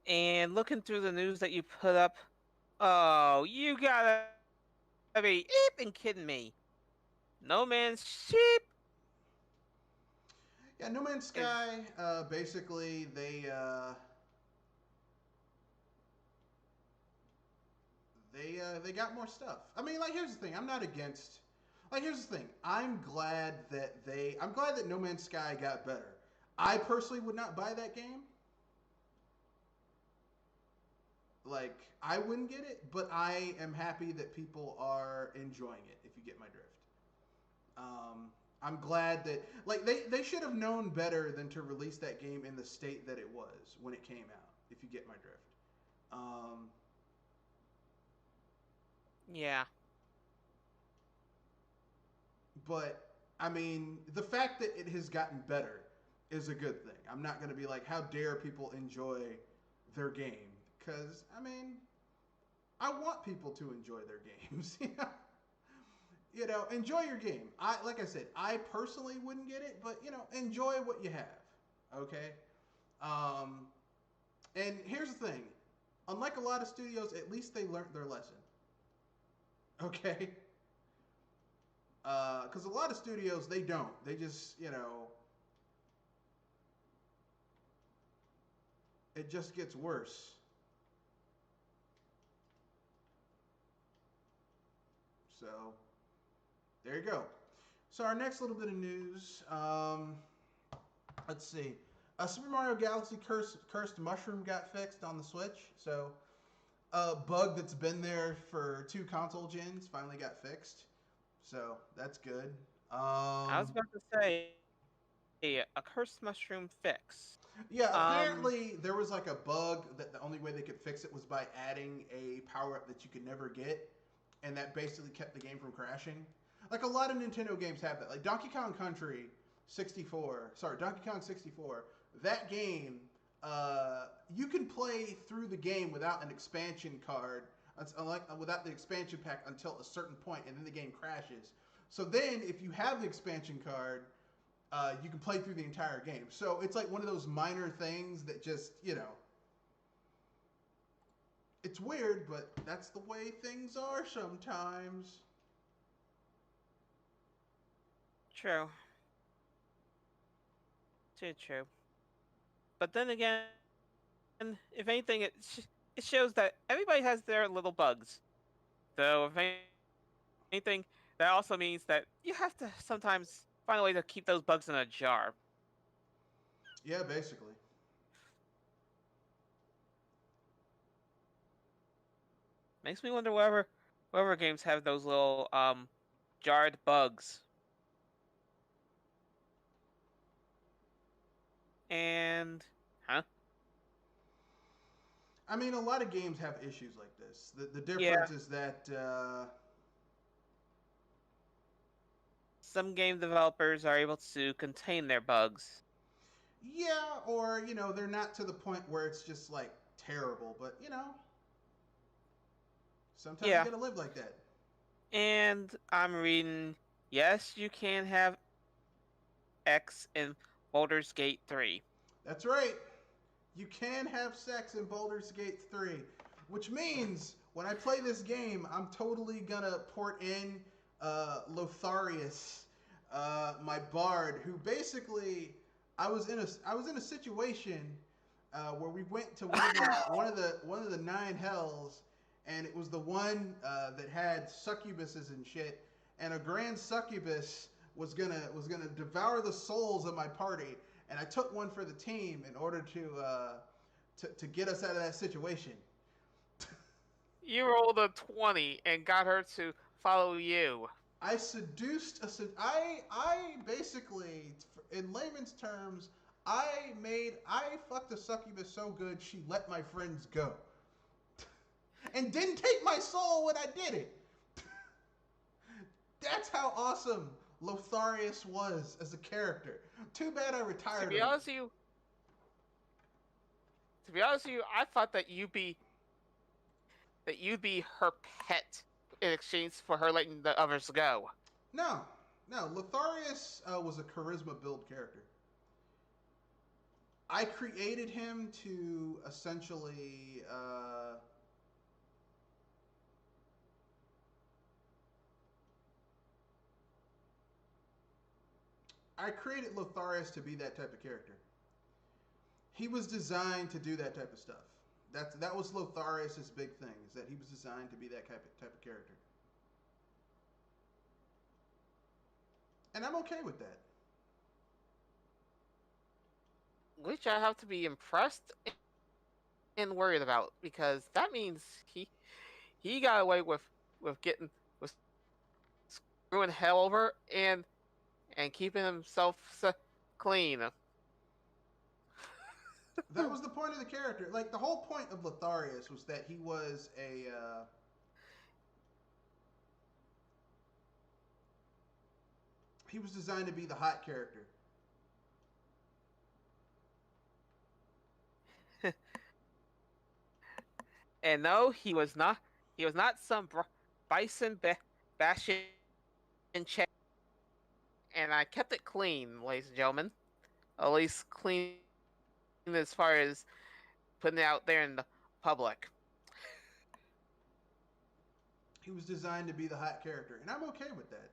And looking through the news that you put up, oh, you gotta be even kidding me. No Man's Sheep
Yeah, No Man's
is
Sky. Basically, they got more stuff. I mean, like, here's the thing. I'm not against. Like, here's the thing. I'm glad that No Man's Sky got better. I personally would not buy that game. Like, I wouldn't get it, but I am happy that people are enjoying it, if you get my drift. I'm glad that, like, they should have known better than to release that game in the state that it was when it came out, if you get my drift.
Yeah.
But, I mean, the fact that it has gotten better is a good thing. I'm not going to be like, how dare people enjoy their game? Because, I mean, I want people to enjoy their games. You know, enjoy your game. Like I said, I personally wouldn't get it, but, you know, enjoy what you have. Okay? And here's the thing. Unlike a lot of studios, at least they learned their lesson. Okay? Because a lot of studios, they don't. They just, you know, it just gets worse. So, there you go. So our next little bit of news, let's see. Super Mario Galaxy Cursed Mushroom got fixed on the Switch. So, a bug that's been there for 2 console gens finally got fixed. So, that's good.
I was about to say a cursed mushroom fix.
Yeah, apparently there was like a bug that the only way they could fix it was by adding a power-up that you could never get, and that basically kept the game from crashing. Like a lot of Nintendo games have that. Like Donkey Kong Country 64, Donkey Kong 64, that game, you can play through the game without an expansion card, without the expansion pack until a certain point, and then the game crashes. So then, if you have the expansion card, you can play through the entire game. So it's like one of those minor things that just, you know, it's weird, but that's the way things are sometimes.
True. True. But then again, if anything, it shows that everybody has their little bugs. So if anything, that also means that you have to sometimes find a way to keep those bugs in a jar.
Yeah, basically.
Makes me wonder whatever games have those little jarred bugs. And
I mean, a lot of games have issues like this. The difference is that
some game developers are able to contain their bugs.
yeah, or you know, they're not to the point where it's just like terrible, but you know, sometimes you gotta live like that.
And I'm reading, yes, you can have X in Baldur's Gate 3.
That's right. You can have sex in Baldur's Gate 3, which means when I play this game, I'm totally gonna port in Lotharius, my bard, who basically I was in a situation where we went to one of the 9 hells, and it was the one that had succubuses and shit, and a grand succubus was gonna devour the souls of my party, and I took one for the team in order to get us out of that situation.
You rolled a 20 and got her to follow you.
I seduced I basically, in layman's terms, I fucked a succubus so good she let my friends go. And didn't take my soul when I did it. That's how awesome Lotharius was as a character. Too bad I retired him.
To be honest with you, I thought that you'd be her pet in exchange for her letting the others go.
No. Lotharius was a charisma build character. I created him to essentially I created Lotharius to be that type of character. He was designed to do that type of stuff. That was Lotharius' big thing, is that he was designed to be that type of character. and I'm okay with that.
Which I have to be impressed and worried about because that means he got away with getting with screwing hell over and keeping himself clean.
That was the point of the character. Like the whole point of Lotharius was that he was a he was designed to be the hot character.
And no, he was not. He was not some bison bashing check. And I kept it clean, ladies and gentlemen. At least clean as far as putting it out there in the public.
He was designed to be the hot character, and I'm okay with that.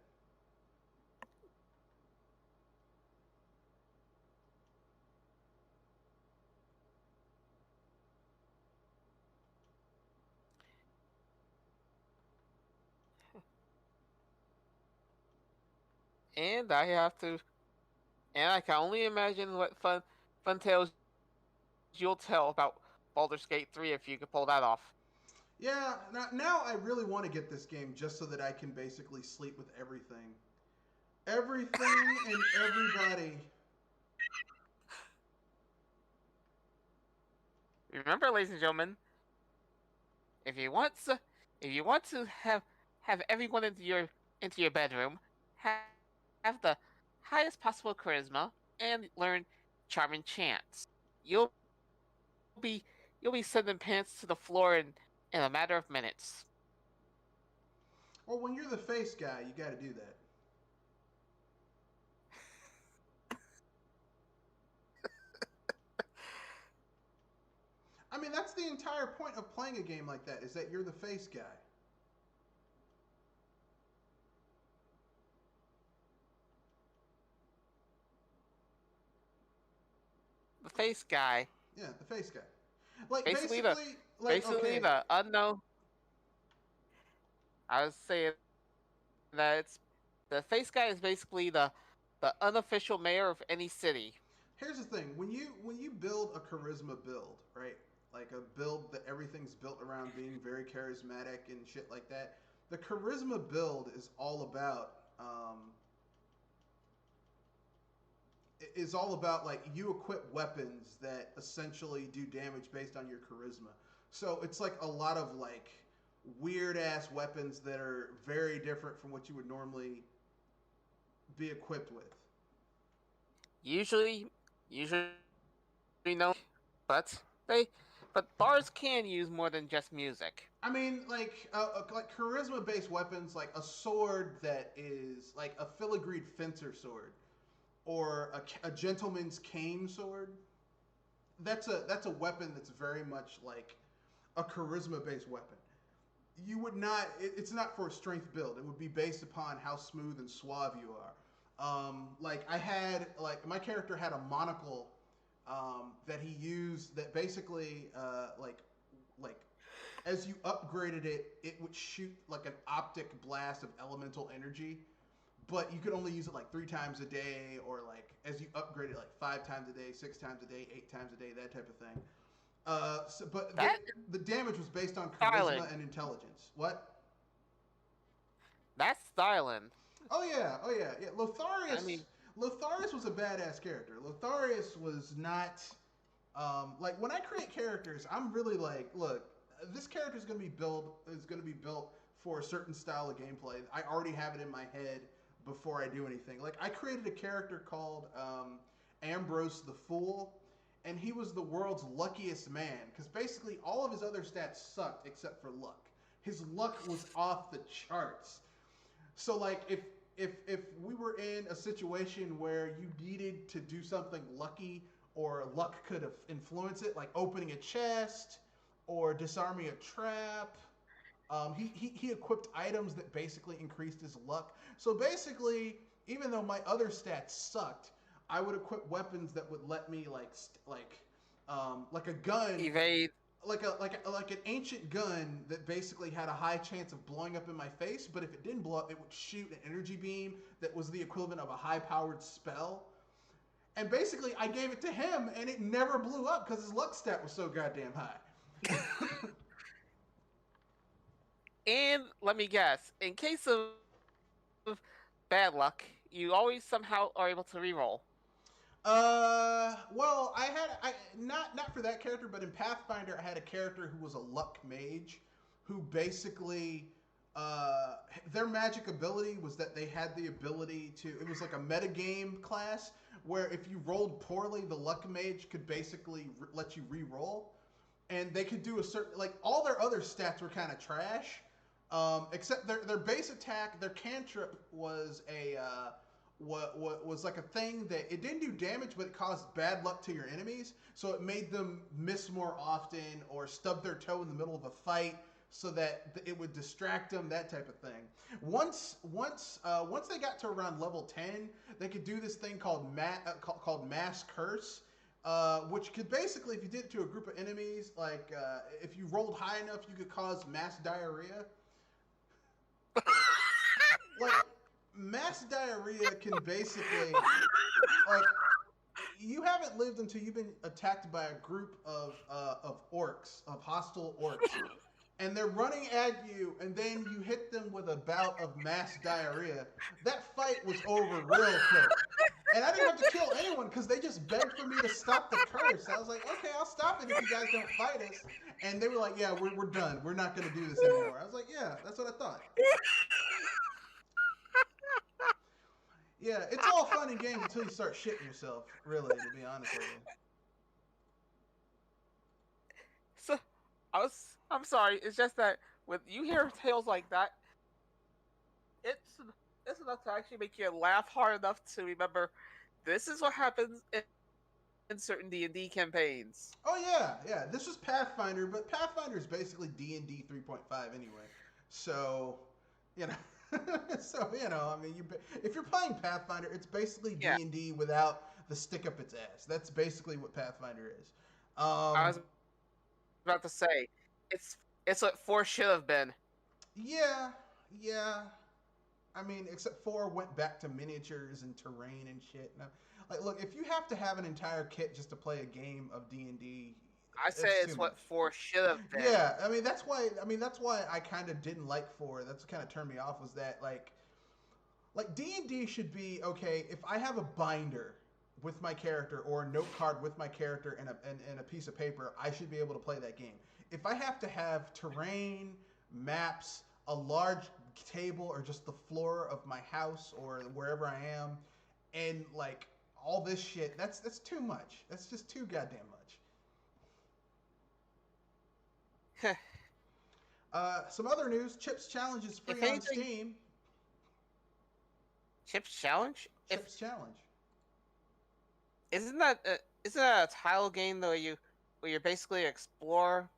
And I have to, and I can only imagine what fun tales you'll tell about Baldur's Gate 3 if you could pull that off.
Yeah, now I really want to get this game just so that I can basically sleep with everything. Everything and everybody.
Remember, ladies and gentlemen, if you want to have everyone into your bedroom, have the highest possible charisma and learn charming chants. You'll be you'll be sending pants to the floor in a matter of minutes.
Well, when you're the face guy, you got to do that. I mean, that's the entire point of playing a game like that, is that you're the face guy.
The face guy,
Yeah, the face guy. Like
basically
okay.
the unknown. I was saying that it's the face guy is basically the unofficial mayor of any city.
Here's the thing: when you build a charisma build, right? Like a build that everything's built around being very charismatic and shit like that. The charisma build is all about like you equip weapons that essentially do damage based on your charisma. So it's like a lot of like weird ass weapons that are very different from what you would normally be equipped with.
Usually no, but they but bars can use more than just music.
I mean, like charisma-based weapons, like a sword that is like a filigreed fencer sword, or a gentleman's cane sword. That's a weapon that's very much like a charisma-based weapon. You would not. It's not for a strength build. It would be based upon how smooth and suave you are. Like I had, like my character had a monocle that he used that basically like as you upgraded it, it would shoot like an optic blast of elemental energy, but you could only use it like 3 times a day, or like as you upgrade it, like 5 times a day, 6 times a day, 8 times a day, that type of thing. But the damage was based on charisma and intelligence. What?
That's styling.
Oh yeah, oh yeah, yeah. Lotharius.
I mean,
Lotharius was a badass character. Lotharius was not like when I create characters, I'm really like, look, this character is gonna be built for a certain style of gameplay. I already have it in my head before I do anything. Like I created a character called Ambrose the Fool, and he was the world's luckiest man because basically all of his other stats sucked except for luck. His luck was off the charts. So like if we were in a situation where you needed to do something lucky, or luck could have influenced it, like opening a chest or disarming a trap, he equipped items that basically increased his luck. So basically, even though my other stats sucked, I would equip weapons that would let me like a gun.
evade.
like an ancient gun that basically had a high chance of blowing up in my face, but if it didn't blow up, it would shoot an energy beam that was the equivalent of a high-powered spell. And basically, I gave it to him, and it never blew up because his luck stat was so goddamn high.
And let me guess, in case of bad luck, you always somehow are able to reroll.
Well, I not for that character, but in Pathfinder, I had a character who was a luck mage, who basically, their magic ability was that they had the ability to. It was like a metagame class where if you rolled poorly, the luck mage could basically let you re-roll, and they could do a certain like all their other stats were kind of trash, except their base attack, their cantrip was a what was like a thing that it didn't do damage, but it caused bad luck to your enemies. So it made them miss more often or stub their toe in the middle of a fight, so that it would distract them. That type of thing. Once they got to around level 10, they could do this thing called mass curse. Which could basically, if you did it to a group of enemies, like if you rolled high enough, you could cause mass diarrhea. Like, mass diarrhea can basically, like, you haven't lived until you've been attacked by a group of orcs, of hostile orcs, and they're running at you, and then you hit them with a bout of mass diarrhea. That fight was over real quick. And I didn't have to kill anyone because they just begged for me to stop the curse. I was like, okay, I'll stop it if you guys don't fight us. And they were like, yeah, we're done. We're not going to do this anymore. I was like, yeah, that's what I thought. Yeah, it's all fun and games until you start shitting yourself, really, to be honest with you.
So, I'm sorry. It's just that when you hear tales like that, it's enough to actually make you laugh hard enough to remember this is what happens in certain D&D campaigns.
Oh yeah. This was Pathfinder, but Pathfinder is basically D&D 3.5 anyway. So, you know. I mean, if you're playing Pathfinder, it's basically D&D without the stick up its ass. That's basically what Pathfinder is.
I was about to say, it's what 4 should have been.
Yeah. I mean, except 4 went back to miniatures and terrain and shit. Now, like, look, if you have to have an entire kit just to play a game of D&D,
I say it's what 4 should have been.
Yeah, I mean that's why I kind of didn't like 4. That's what kind of turned me off, was that like D&D should be okay if I have a binder with my character or a note card with my character and a piece of paper, I should be able to play that game. If I have to have terrain, maps, a large table, or just the floor of my house or wherever I am, and like all this shit, that's too much. That's just too goddamn much. Some other news: Chips Challenge is free on Steam.
Chips Challenge?
Chips Challenge.
Isn't that a tile game though? Where you basically explore?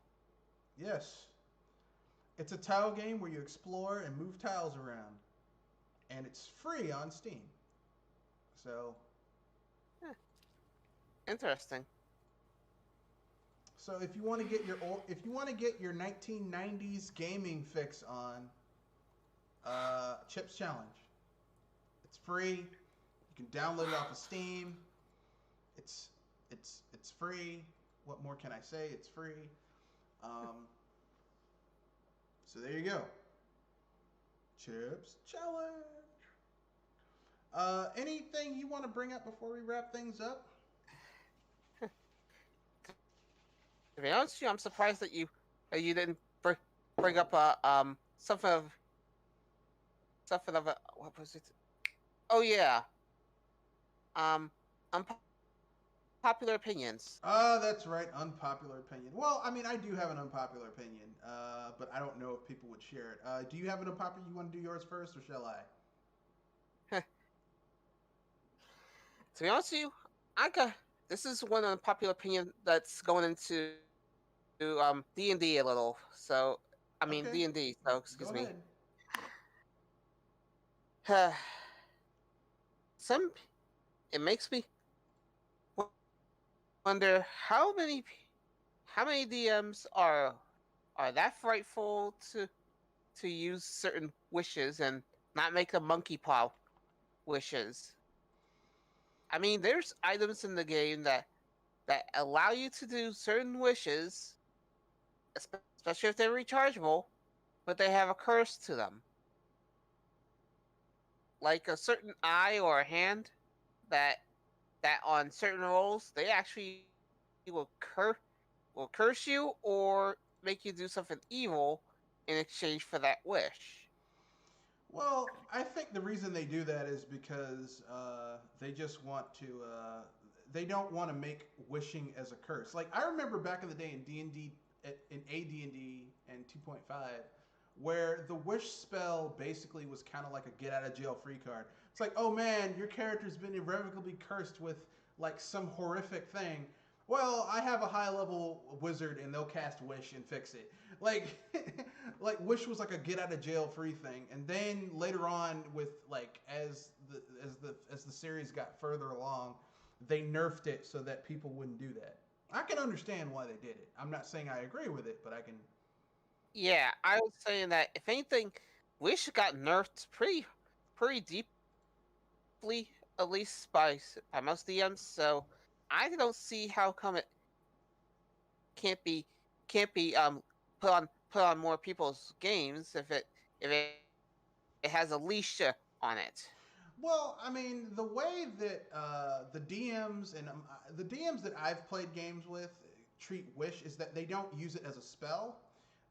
Yes, it's a tile game where you explore and move tiles around, and it's free on Steam. So,
interesting.
So if you want to get your 1990s gaming fix on, Chips Challenge. It's free. You can download it off of Steam. It's free. What more can I say? It's free. So there you go. Chips Challenge. Anything you want to bring up before we wrap things up?
To be honest with you, I'm surprised that you didn't bring up something of a, what was it? Oh yeah, unpopular opinions.
That's right, unpopular opinion. Well, I mean, I do have an unpopular opinion, but I don't know if people would share it. Do you have an unpopular? You want to do yours first, or shall I?
To be honest with you, this is one unpopular opinion that's going into D&D a little. So I mean
Okay.
D&D. So excuse
Go
me.
ahead.
It makes me wonder how how many DMs are that frightful to use certain wishes and not make them monkey paw wishes? I mean, there's items in the game that allow you to do certain wishes, especially if they're rechargeable, but they have a curse to them. Like a certain eye or a hand that on certain rolls they actually will curse you or make you do something evil in exchange for that wish.
Well, I think the reason they do that is because they just want to. They don't want to make wishing as a curse. Like I remember back in the day in D&D, in AD&D and 2.5, where the wish spell basically was kind of like a get out of jail free card. It's like, oh man, your character's been irrevocably cursed with like some horrific thing. Well, I have a high level wizard and they'll cast wish and fix it. Like like wish was like a get out of jail free thing. And then later on with like as the series got further along, they nerfed it so that people wouldn't do that. I can understand why they did it. I'm not saying I agree with it, but I can.
Yeah, I was saying that if anything, Wish got nerfed pretty deeply, at least by most DMs. So I don't see how come it can't be put on more people's games if it has a leash on it.
Well, I mean, the way that the DMs and the DMs that I've played games with treat Wish is that they don't use it as a spell.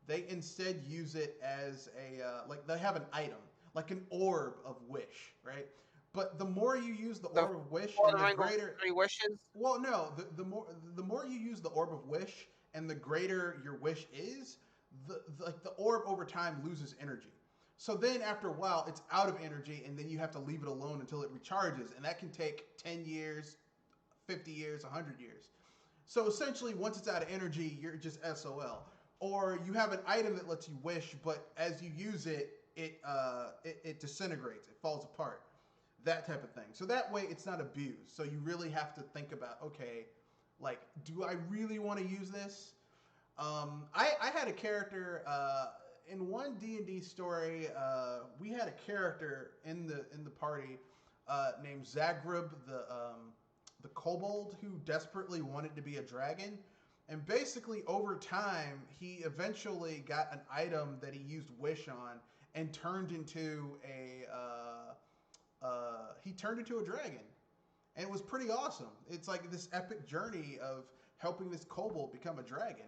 They instead use it as a like they have an item, like an orb of Wish, right? But the more you use the orb of Wish, and the greater
3 wishes.
Well, no, the more you use the orb of Wish, and the greater your wish is, like the orb over time loses energy. So then after a while, it's out of energy, and then you have to leave it alone until it recharges, and that can take 10 years, 50 years, 100 years. So essentially, once it's out of energy, you're just SOL. Or you have an item that lets you wish, but as you use it, it disintegrates, it falls apart, that type of thing. So that way, it's not abused. So you really have to think about, okay, like, do I really want to use this? I had a character in one D&D story. We had a character in the party named Zagreb, the kobold who desperately wanted to be a dragon. And basically, over time, he eventually got an item that he used wish on and turned into a dragon, and it was pretty awesome. It's like this epic journey of helping this kobold become a dragon,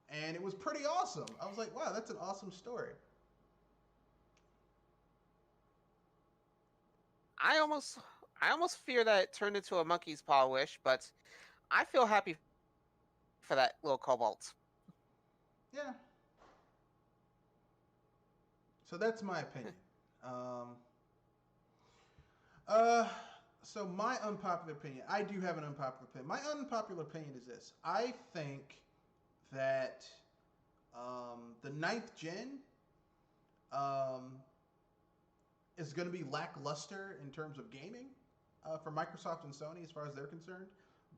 and it was pretty awesome. I was like, wow, that's an awesome story.
I almost fear that it turned into a monkey's paw wish, but I feel happy for that little cobalt.
Yeah. So that's my opinion. So my unpopular opinion, I do have an unpopular opinion. My unpopular opinion is this: I think that the ninth gen is going to be lackluster in terms of gaming for Microsoft and Sony as far as they're concerned.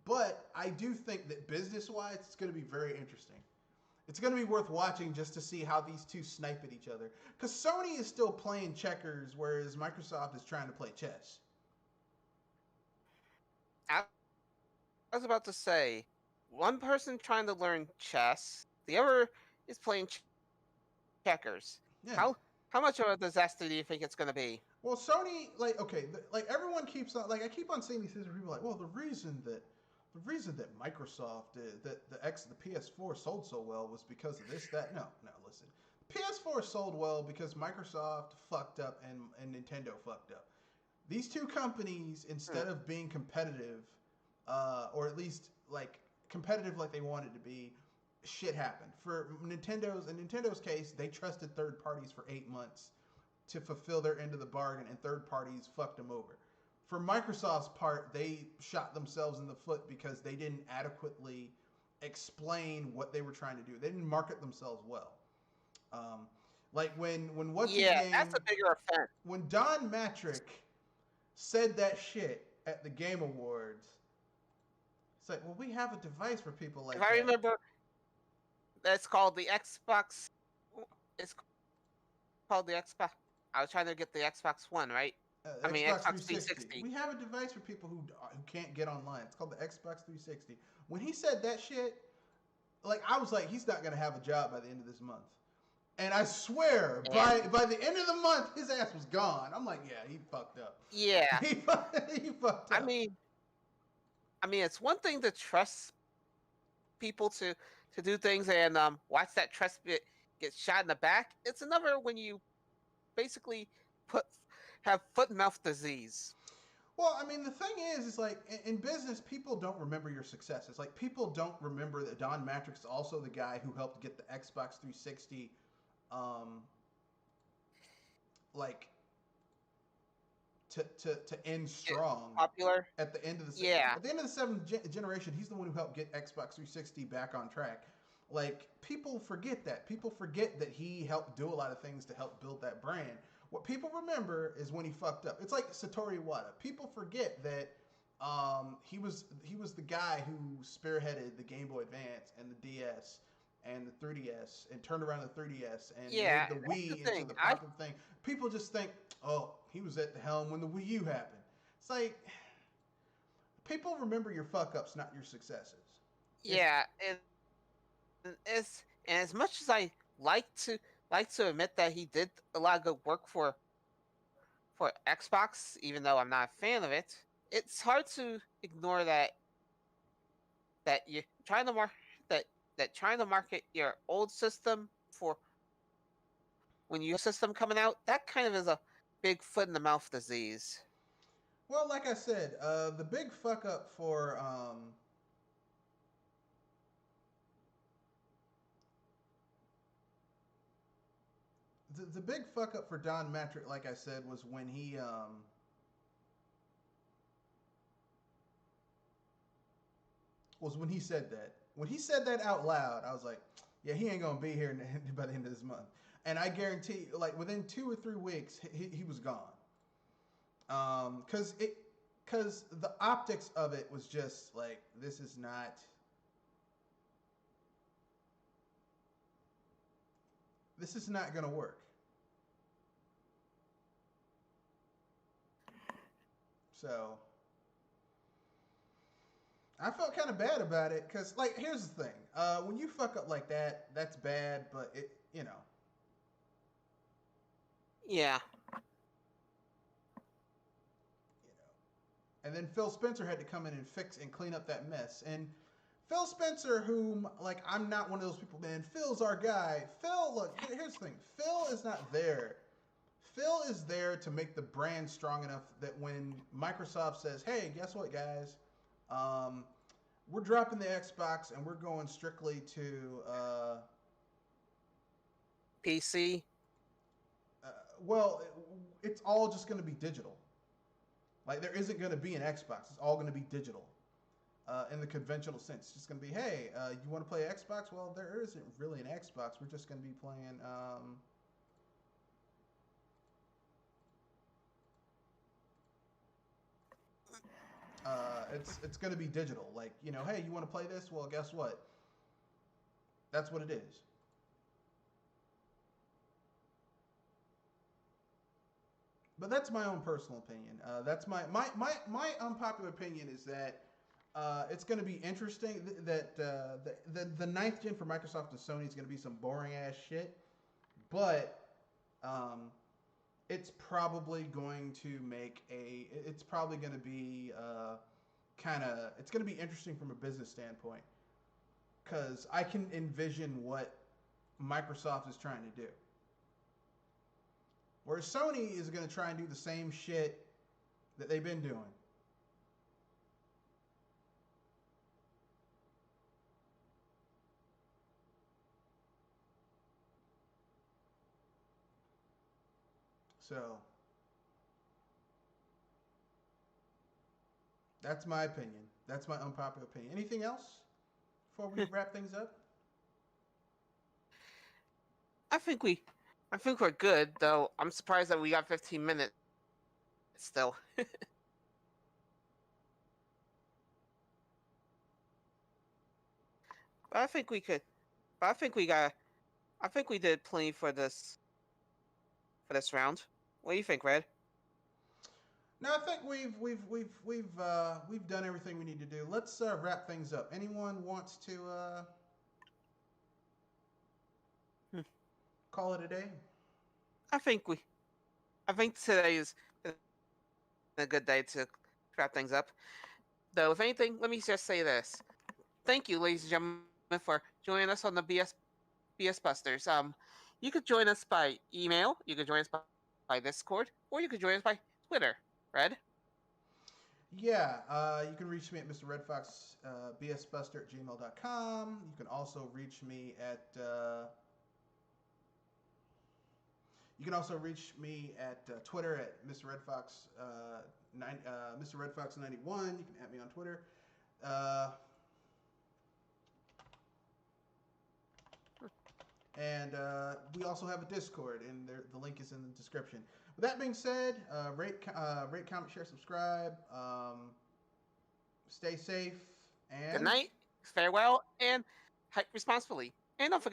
But I do think that business-wise, it's going to be very interesting. It's going to be worth watching just to see how these two snipe at each other. Because Sony is still playing checkers, whereas Microsoft is trying to play chess.
I was about to say, one person trying to learn chess, the other is playing checkers.
Yeah.
How much of a disaster do you think it's going to be?
Well, Sony, like, okay, like everyone keeps on, like, I keep on seeing these things where people are like, well, the reason that Microsoft the PS4 sold so well was because of this, that. No, listen. PS4 sold well because Microsoft fucked up and Nintendo fucked up. These two companies, instead of being competitive, or at least like competitive like they wanted to be, shit happened. For Nintendo's case, they trusted third parties for 8 months to fulfill their end of the bargain, and third parties fucked them over. For Microsoft's part, they shot themselves in the foot because they didn't adequately explain what they were trying to do. They didn't market themselves well. Like when
that's a bigger offense.
When Don Matrick said that shit at the Game Awards, it's like, well, we have a device for people like that.
I remember, That's called the Xbox. It's called the Xbox. I was trying to get the Xbox One, right? I mean
Xbox
Xbox
360.
360.
We have a device for people who can't get online. It's called the Xbox 360. When he said that shit, like I was like, he's not gonna have a job by the end of this month. And I swear, by the end of the month, his ass was gone. I'm like, yeah, he fucked up.
Yeah.
he fucked up.
I mean, it's one thing to trust people to do things and watch that trust get shot in the back. It's another when you basically have foot and mouth disease.
Well, I mean, the thing is like in business, people don't remember your successes. Like people don't remember that Don Matrix is also the guy who helped get the Xbox 360, like to end strong,
popular
at the end of the
yeah.
At the end of the seventh generation, he's the one who helped get Xbox 360 back on track. Like people forget that. People forget that he helped do a lot of things to help build that brand. What people remember is when he fucked up. It's like Satoru Iwata. People forget that he was the guy who spearheaded the Game Boy Advance and the DS and the 3DS and turned around the 3DS and made the Wii into the popular thing. People just think, oh, he was at the helm when the Wii U happened. It's like people remember your fuck ups, not your successes.
Yeah, and as much as I like to admit that he did a lot of good work for Xbox, even though I'm not a fan of it, it's hard to ignore that you're trying to trying to market your old system for when your system coming out, that kind of is a big foot in the mouth disease.
Well, like I said, the big fuck up for the big fuck up for Don Matrick, like I said, was when he said that. When he said that out loud, I was like, yeah, he ain't gonna be here by the end of this month. And I guarantee, like within 2 or 3 weeks, he was gone. Because the optics of it was just like, this is not gonna work. So I felt kind of bad about it because, like, here's the thing: when you fuck up like that, that's bad. But it, you know.
Yeah.
And then Phil Spencer had to come in and fix and clean up that mess. And Phil Spencer, whom, like, I'm not one of those people, man. Phil's our guy. Phil, look, here's the thing: Phil is not there. Phil is there to make the brand strong enough that when Microsoft says, "Hey, guess what, guys? We're dropping the Xbox and we're going strictly to
PC."
Well, it's all just going to be digital. Like there isn't going to be an Xbox. It's all going to be digital. In the conventional sense, it's just going to be, hey, you want to play Xbox? Well, there isn't really an Xbox. We're just going to be playing. It's going to be digital. Like, you know, hey, you want to play this? Well, guess what? That's what it is. But that's my own personal opinion. That's my unpopular opinion is that it's going to be interesting that the ninth gen for Microsoft and Sony is going to be some boring ass shit, but it's probably going to make it's probably going to be it's going to be interesting from a business standpoint because I can envision what Microsoft is trying to do. Whereas Sony is going to try and do the same shit that they've been doing. So, that's my opinion. That's my unpopular opinion. Anything else before we wrap things up?
I think we're good, though. I'm surprised that we got 15 minutes still. But I think we could But I think we did plenty for this round. What do you think, Red?
No, I think we've done everything we need to do. Let's wrap things up. Anyone wants to call it a day?
I think today is a good day to wrap things up. Though, if anything, let me just say this: thank you, ladies and gentlemen, for joining us on the BS Busters. You could join us by email, you could join us by Discord, or you could join us by Twitter. Red?
Yeah, you can reach me at mrredfoxbsbuster@gmail.com. You can also reach me at Twitter at Mr. Redfox, Mr. Redfox91. You can at me on Twitter. And we also have a Discord, and the link is in the description. With that being said, rate, comment, share, subscribe. Stay safe. And
good night, farewell, and hype responsibly. And don't forget